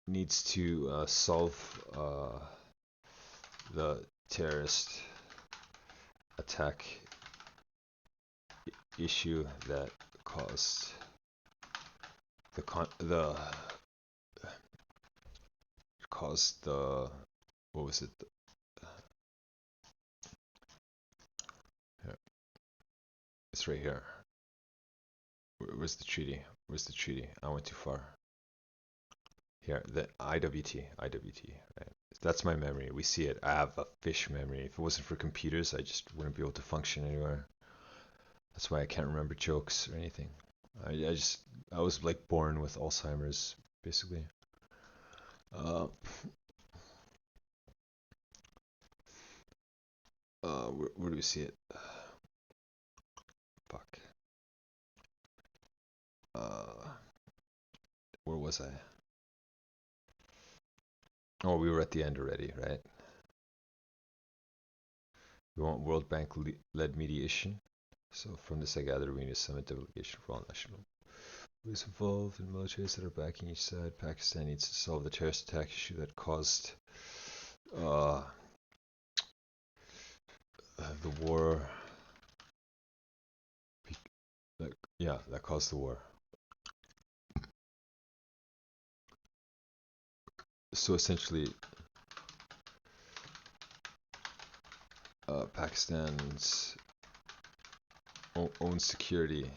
Needs to solve the terrorist attack issue that caused what was it? Here. It's right here. Where's the treaty? Where's the treaty? I went too far. Here, the IWT, right? That's my memory. We see it. I have a fish memory. If it wasn't for computers, I just wouldn't be able to function anywhere. That's why I can't remember jokes or anything. I was like born with Alzheimer's, basically. Where do we see it? Fuck. Where was I? Oh, we were at the end already, right? We want World Bank led mediation. So from this, I gather we need a summit delegation for all national bodies involved in militaries that are backing each side. Pakistan needs to solve the terrorist attack issue that caused the war. That caused the war. So essentially, Pakistan's own security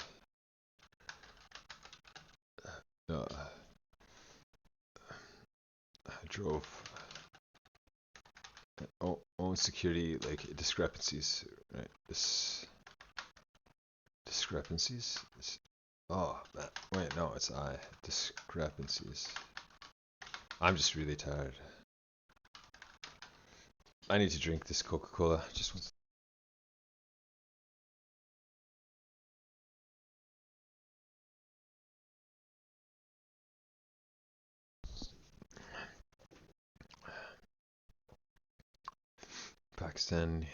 drove own security like discrepancies, right? Discrepancies. Oh, wait, no, it's discrepancies. I'm just really tired. I need to drink this Coca-Cola. Just once. Pakistan.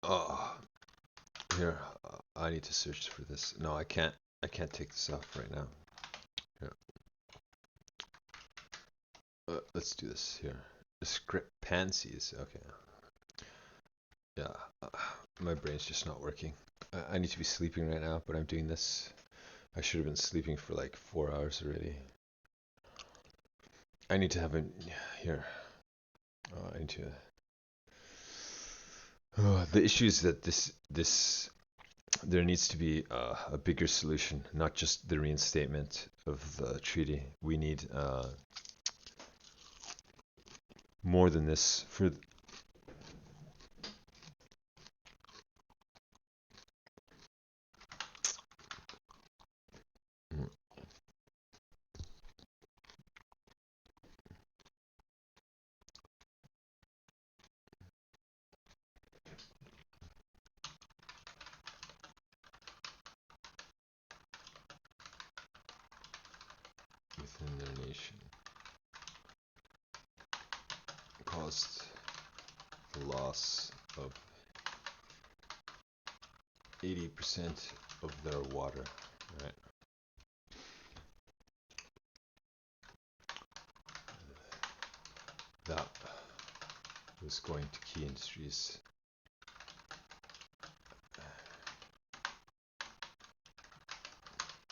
Oh, here. I need to search for this. No, I can't. I can't take this off right now. Here. Let's do this here. Discrepancies. Okay. Yeah. My brain's just not working. I need to be sleeping right now, but I'm doing this. I should have been sleeping for like 4 hours already. I need to have a here. I need to. The issue is that this there needs to be a bigger solution, not just the reinstatement of the treaty. We need more than this for. Within their nation caused the loss of 80% of their water, right? That was going to key industries.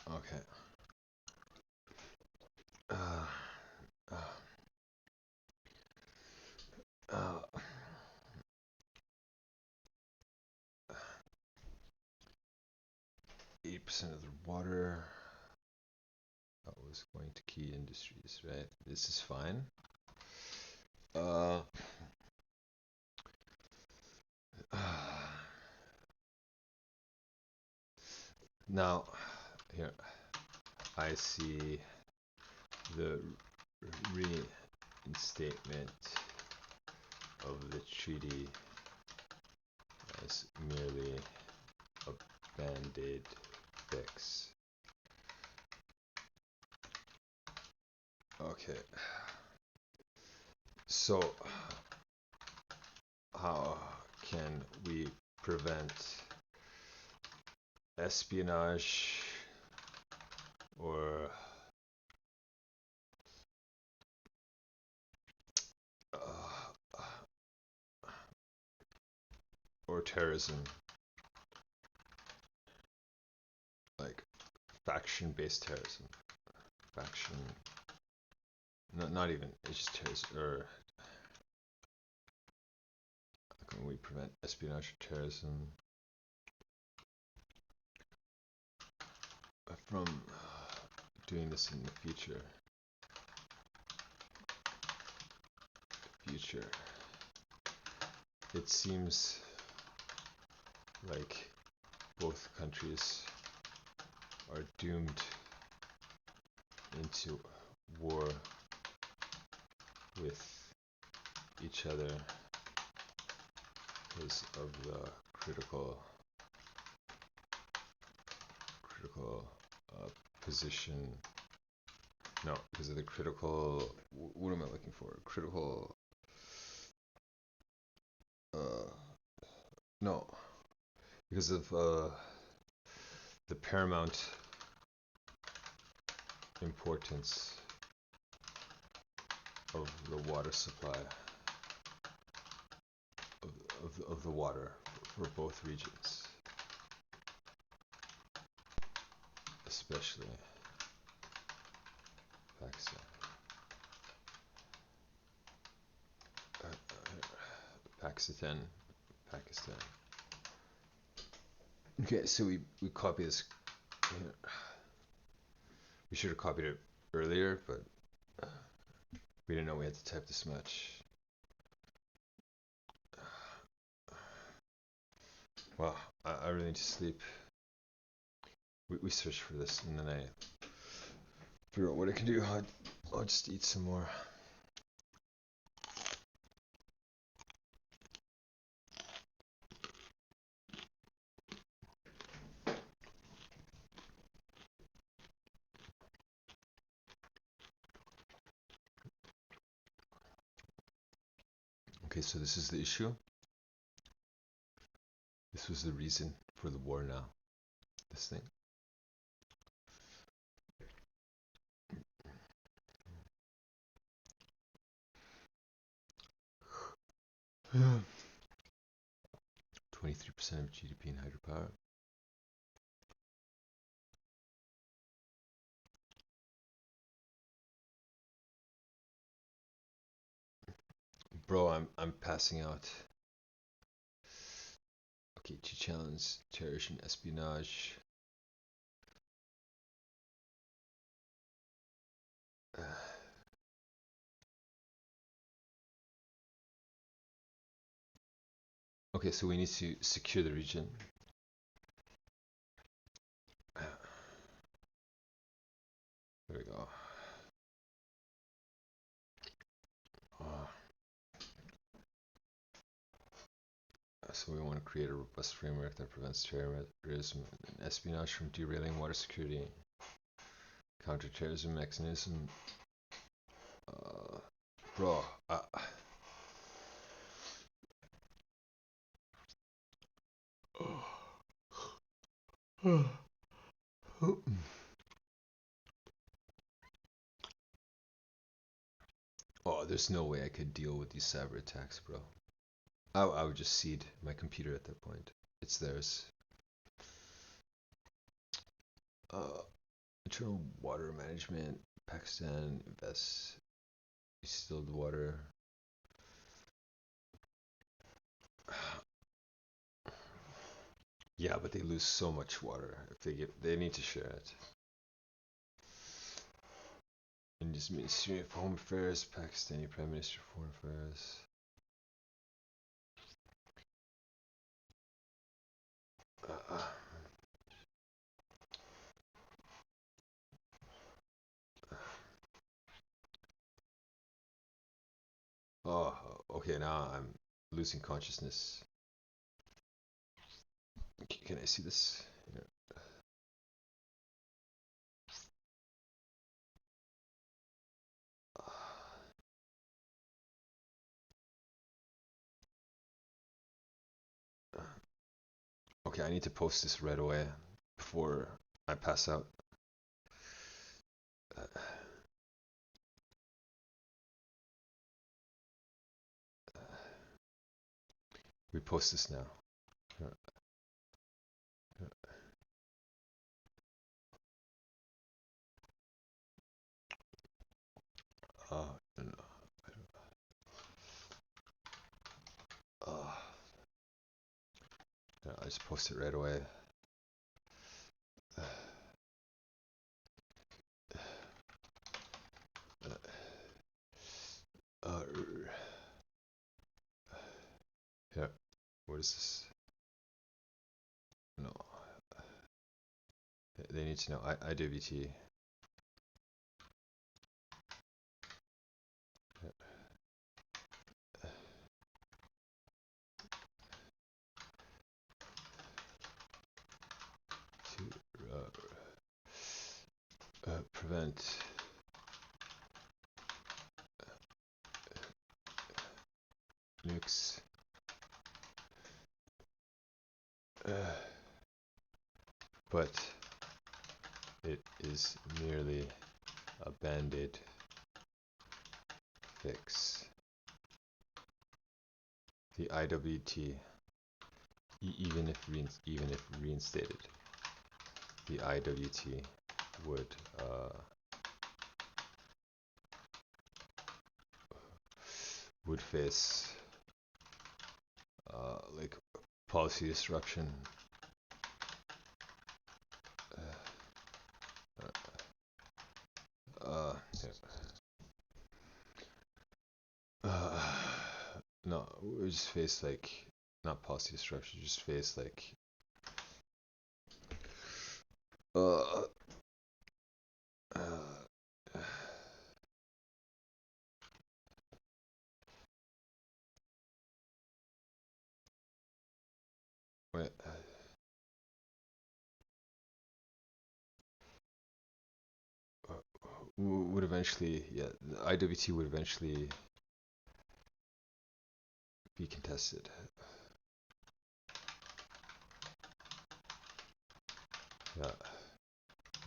Okay. 80% of the water that was going to key industries, right? This is fine. Now, here I see the reinstatement of the treaty as merely a band-aid fix. Okay. So, how can we prevent espionage or terrorism, like faction-based terrorism, not even, it's just terrorism, or how can we prevent espionage or terrorism from doing this in the future? It seems like both countries are doomed into war with each other because of the critical position. No, because of the critical. What am I looking for? Critical. No, because of the paramount importance of the water supply of the water for both regions, especially Pakistan. Pakistan. Okay, so we copy this. We should have copied it earlier, but we didn't know we had to type this much. Wow, I really need to sleep. We searched for this, and then I figure out what I can do. I'll just eat some more. Okay, so this is the issue. This was the reason for the war now. This thing. Yeah. 23% of GDP in hydropower. Bro, I'm passing out. Okay, to challenge terrorism, espionage. Okay, so we need to secure the region. There we go. So we want to create a robust framework that prevents terrorism and espionage from derailing water security. Counterterrorism mechanism. Bro, oh, there's no way I could deal with these cyber attacks, bro. I would just cede my computer at that point. It's theirs. Internal water management. Pakistan invests distilled water. Yeah, but they lose so much water if they need to share it. India's Ministry of Home Affairs, Pakistani Prime Minister of Foreign Affairs. Oh, okay, now I'm losing consciousness. Can I see this? Yeah. Okay, I need to post this right away before I pass out. We post this now. No. I just post it right away. Yeah. What is this? No. They need to know. IWT. To prevent nukes. But it is merely a band-aid fix. The IWT, even if reinstated, the IWT would face like policy disruption. No, we just face like not policy disruption, just face like wait, would eventually, yeah, the IWT would eventually be contested. Yeah,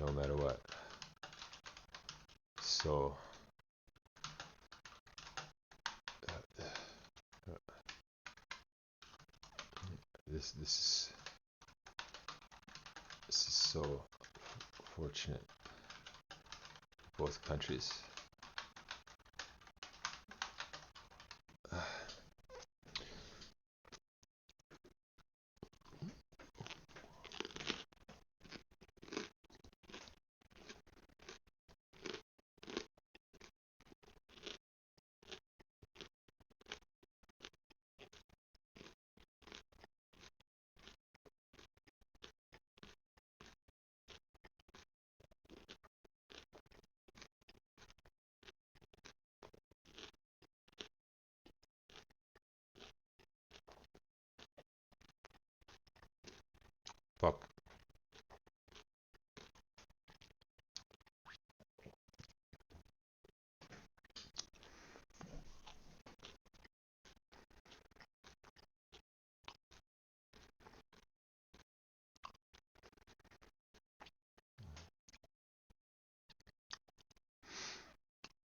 no matter what. So this is so fortunate for both countries.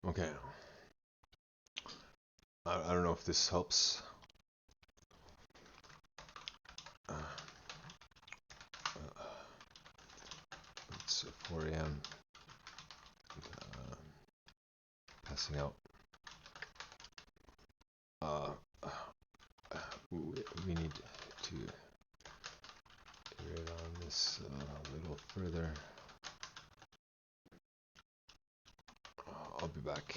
Okay. I don't know if this helps. It's 4 a.m. Passing out. We need to iterate on this a little further. I'll be back.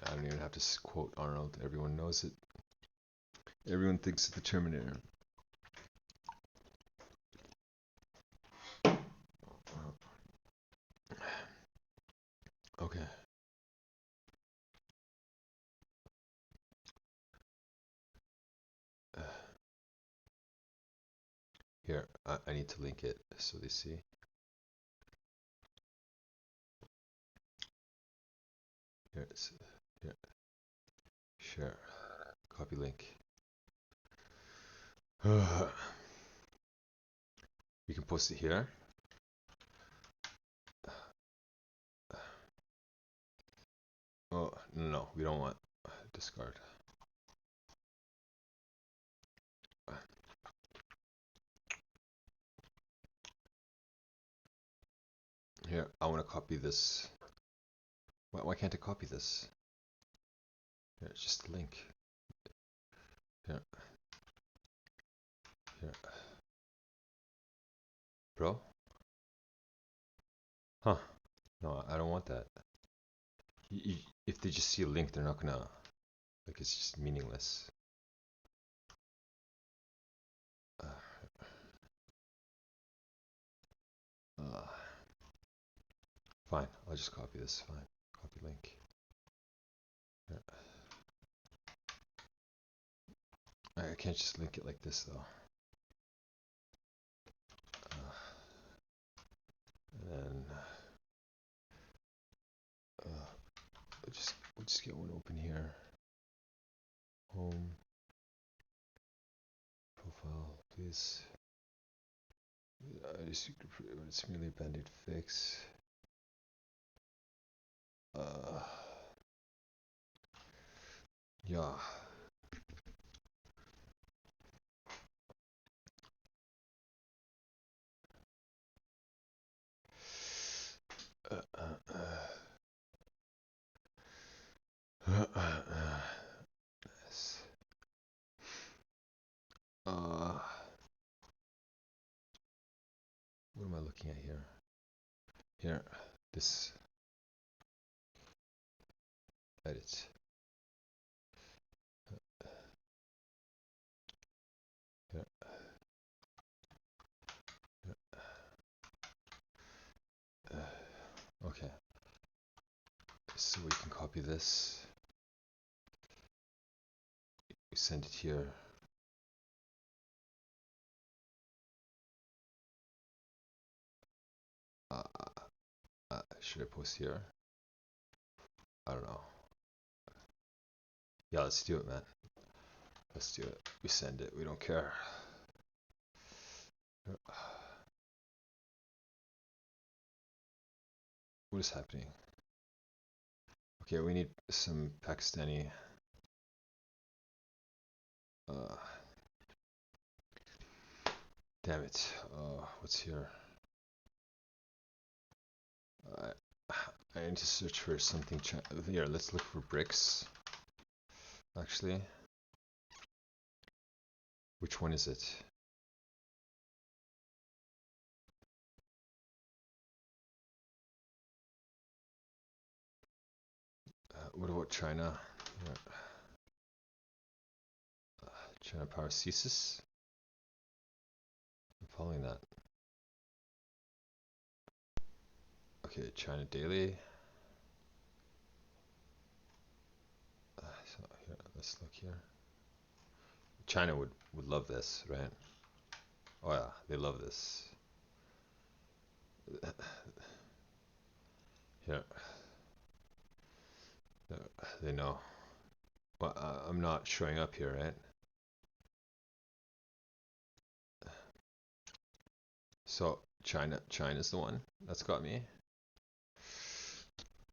I don't even have to quote Arnold. Everyone knows it. Everyone thinks of the Terminator. Okay. Here, I need to link it so they see. Here, here. Share. Copy link. You can post it here. Oh, no, we don't want discard. Here, I want to copy this. Why can't I copy this? Here, it's just a link. Here. Here. Bro? Huh. No, I don't want that. If they just see a link, they're not gonna... Like, it's just meaningless. Fine, I'll just copy this. Fine. Copy link. Here. I can't just link it like this, though. And then... we'll just get one open here. Home. Profile, please. It's merely a band-aid fix. Yeah. Yes. What am I looking at here? Here, this edit. Here. Okay. So we can copy this. We send it here. Should I post here? I don't know. Yeah, let's do it, man. Let's do it. We send it. We don't care. What is happening? Okay, we need some Pakistani. Damn it. What's here? I need to search for something. Here, let's look for bricks. Actually, which one is it? What about China? China Power Thesis? I'm following that. Okay, China Daily. So here, let's look here. China would love this, right? Oh yeah, they love this. Here. They know. Well, I'm not showing up here, right? So China's the one that's got me.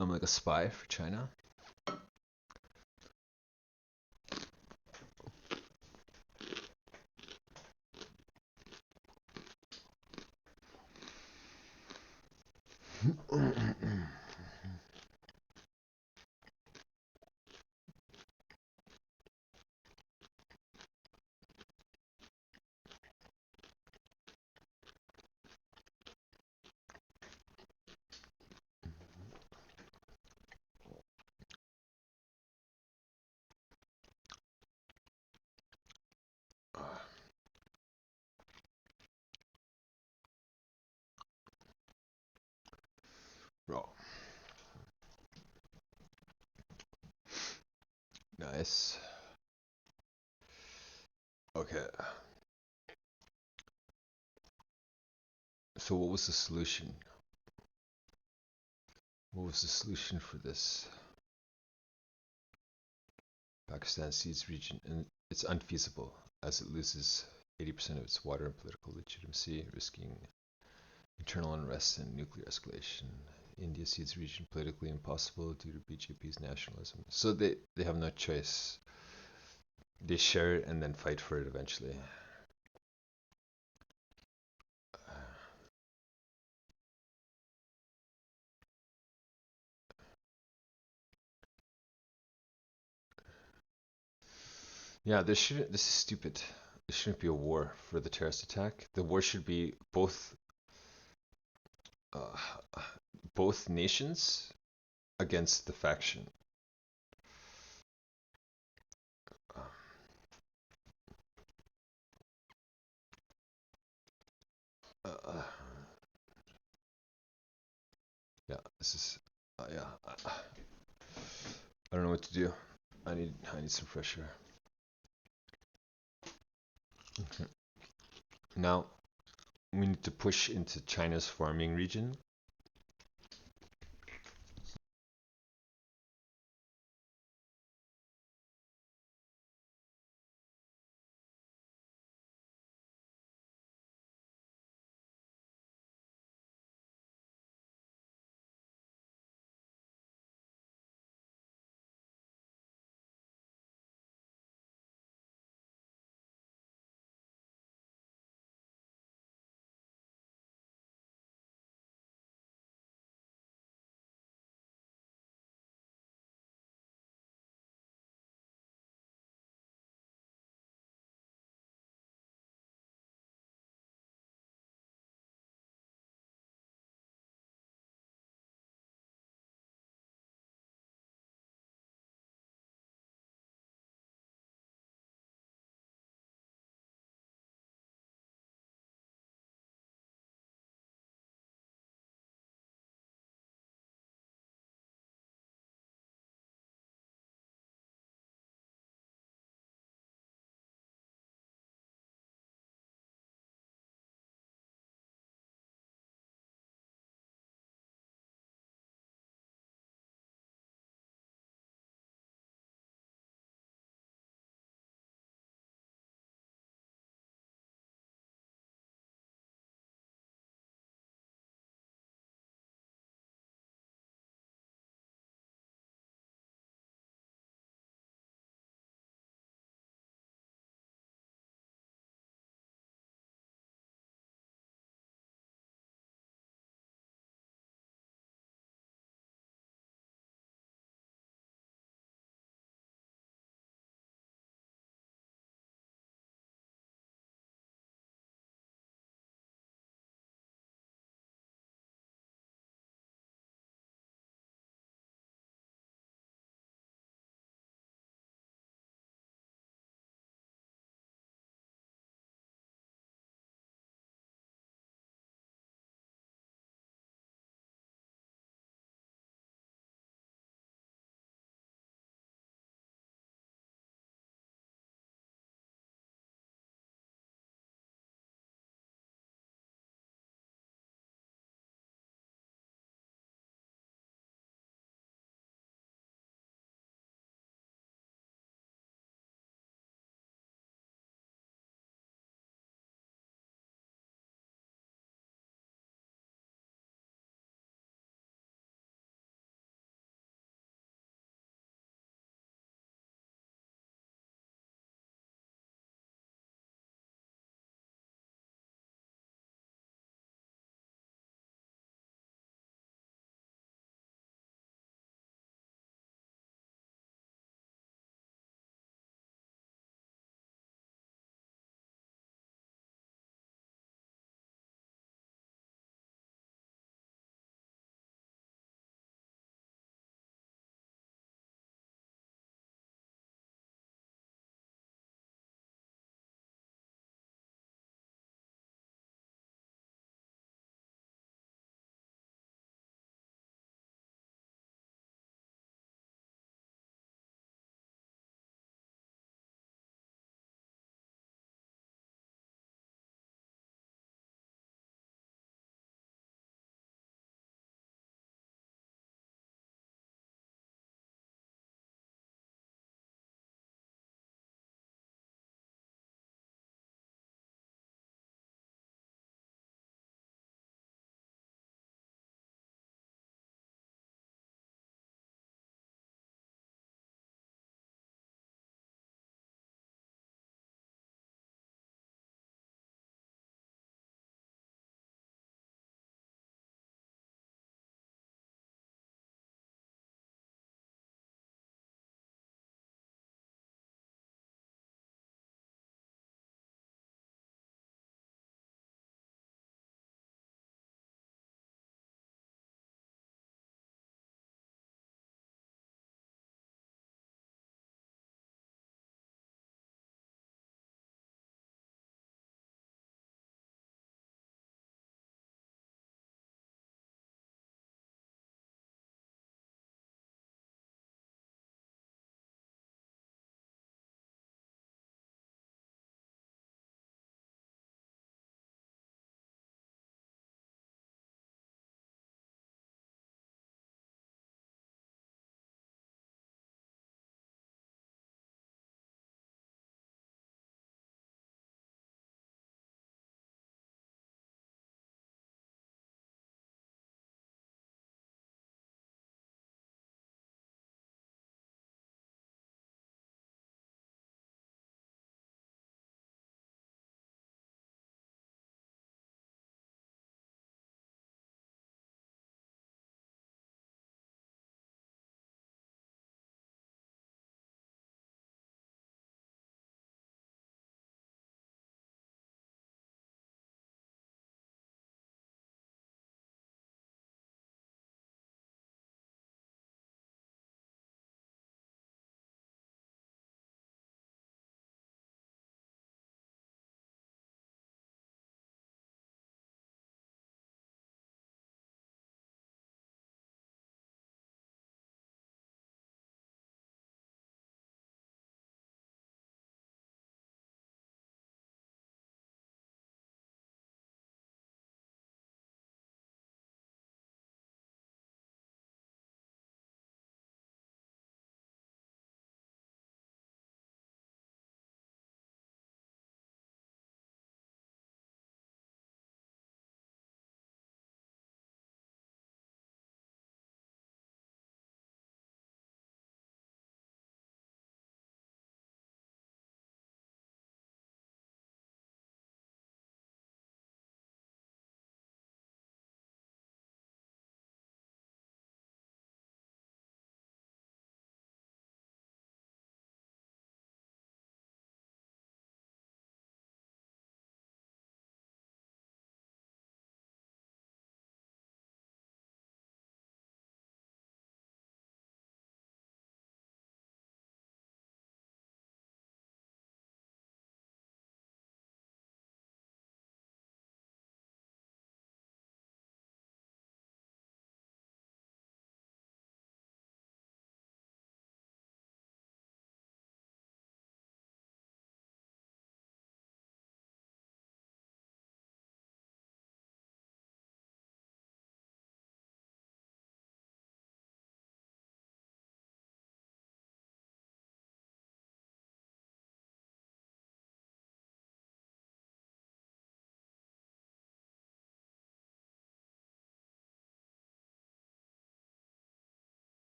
I'm like a spy for China. Bro, nice. Okay. So what was the solution? What was the solution for this? Pakistan cedes region, and it's unfeasible as it loses 80% of its water and political legitimacy, risking internal unrest and nuclear escalation. India cedes region politically impossible due to BJP's nationalism. So they have no choice. They share it and then fight for it eventually. Yeah, this is stupid. This shouldn't be a war for the terrorist attack. The war should be uh, both nations against the faction. Uh, yeah, this is yeah. I don't know what to do. I need some fresh air. Now we need to push into China's farming region.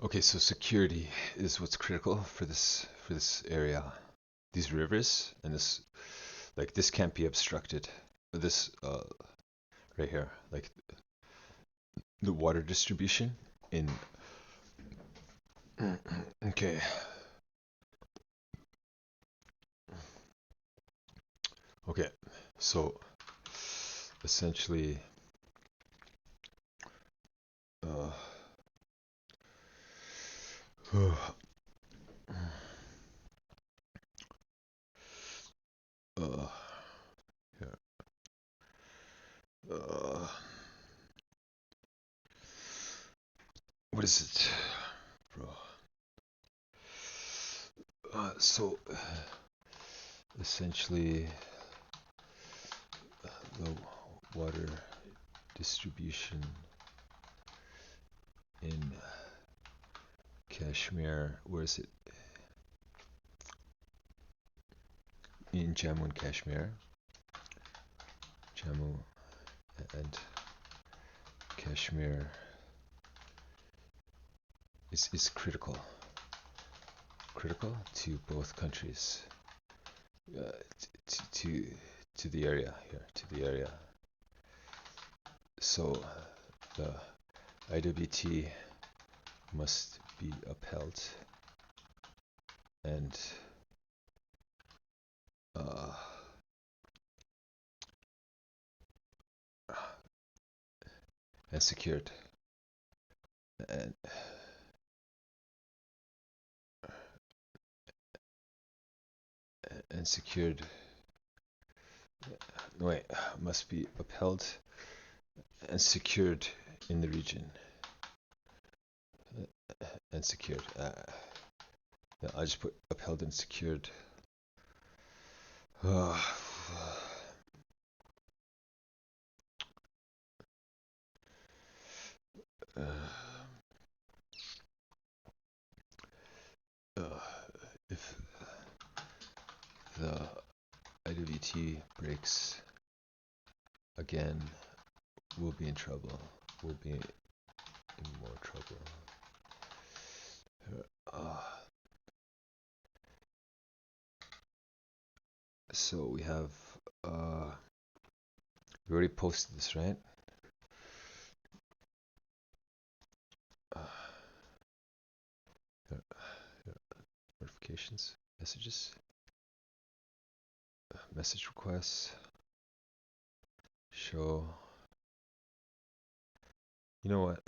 Okay, so security is what's critical for this area. These rivers and this can't be obstructed. This right here, like the water distribution in. Okay. Okay. So essentially, uh, uh, yeah, uh, what is it, bro? So essentially, the water distribution in Kashmir, where is it? In Jammu and Kashmir. Jammu and Kashmir is critical to both countries, uh, to the area here, to the area. So the IWT must be upheld and uh, and secured and and secured. No, wait, must be upheld and secured in the region and secured. Yeah, I just put upheld and secured. Uh, uh, if the IWT breaks again, we'll be in trouble. We'll be in more trouble. Uh, so we have we already posted this, right? Uh, Notifications, messages, message requests, show. You know what?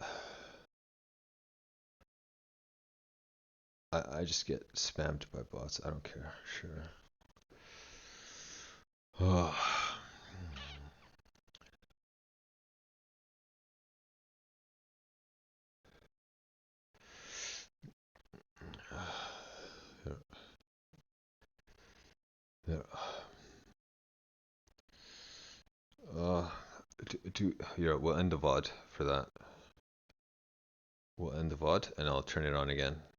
I just get spammed by bots. I don't care. Sure. Oh. Yeah. Yeah. Uh, yeah, we'll end the VOD for that. We'll end the VOD and I'll turn it on again.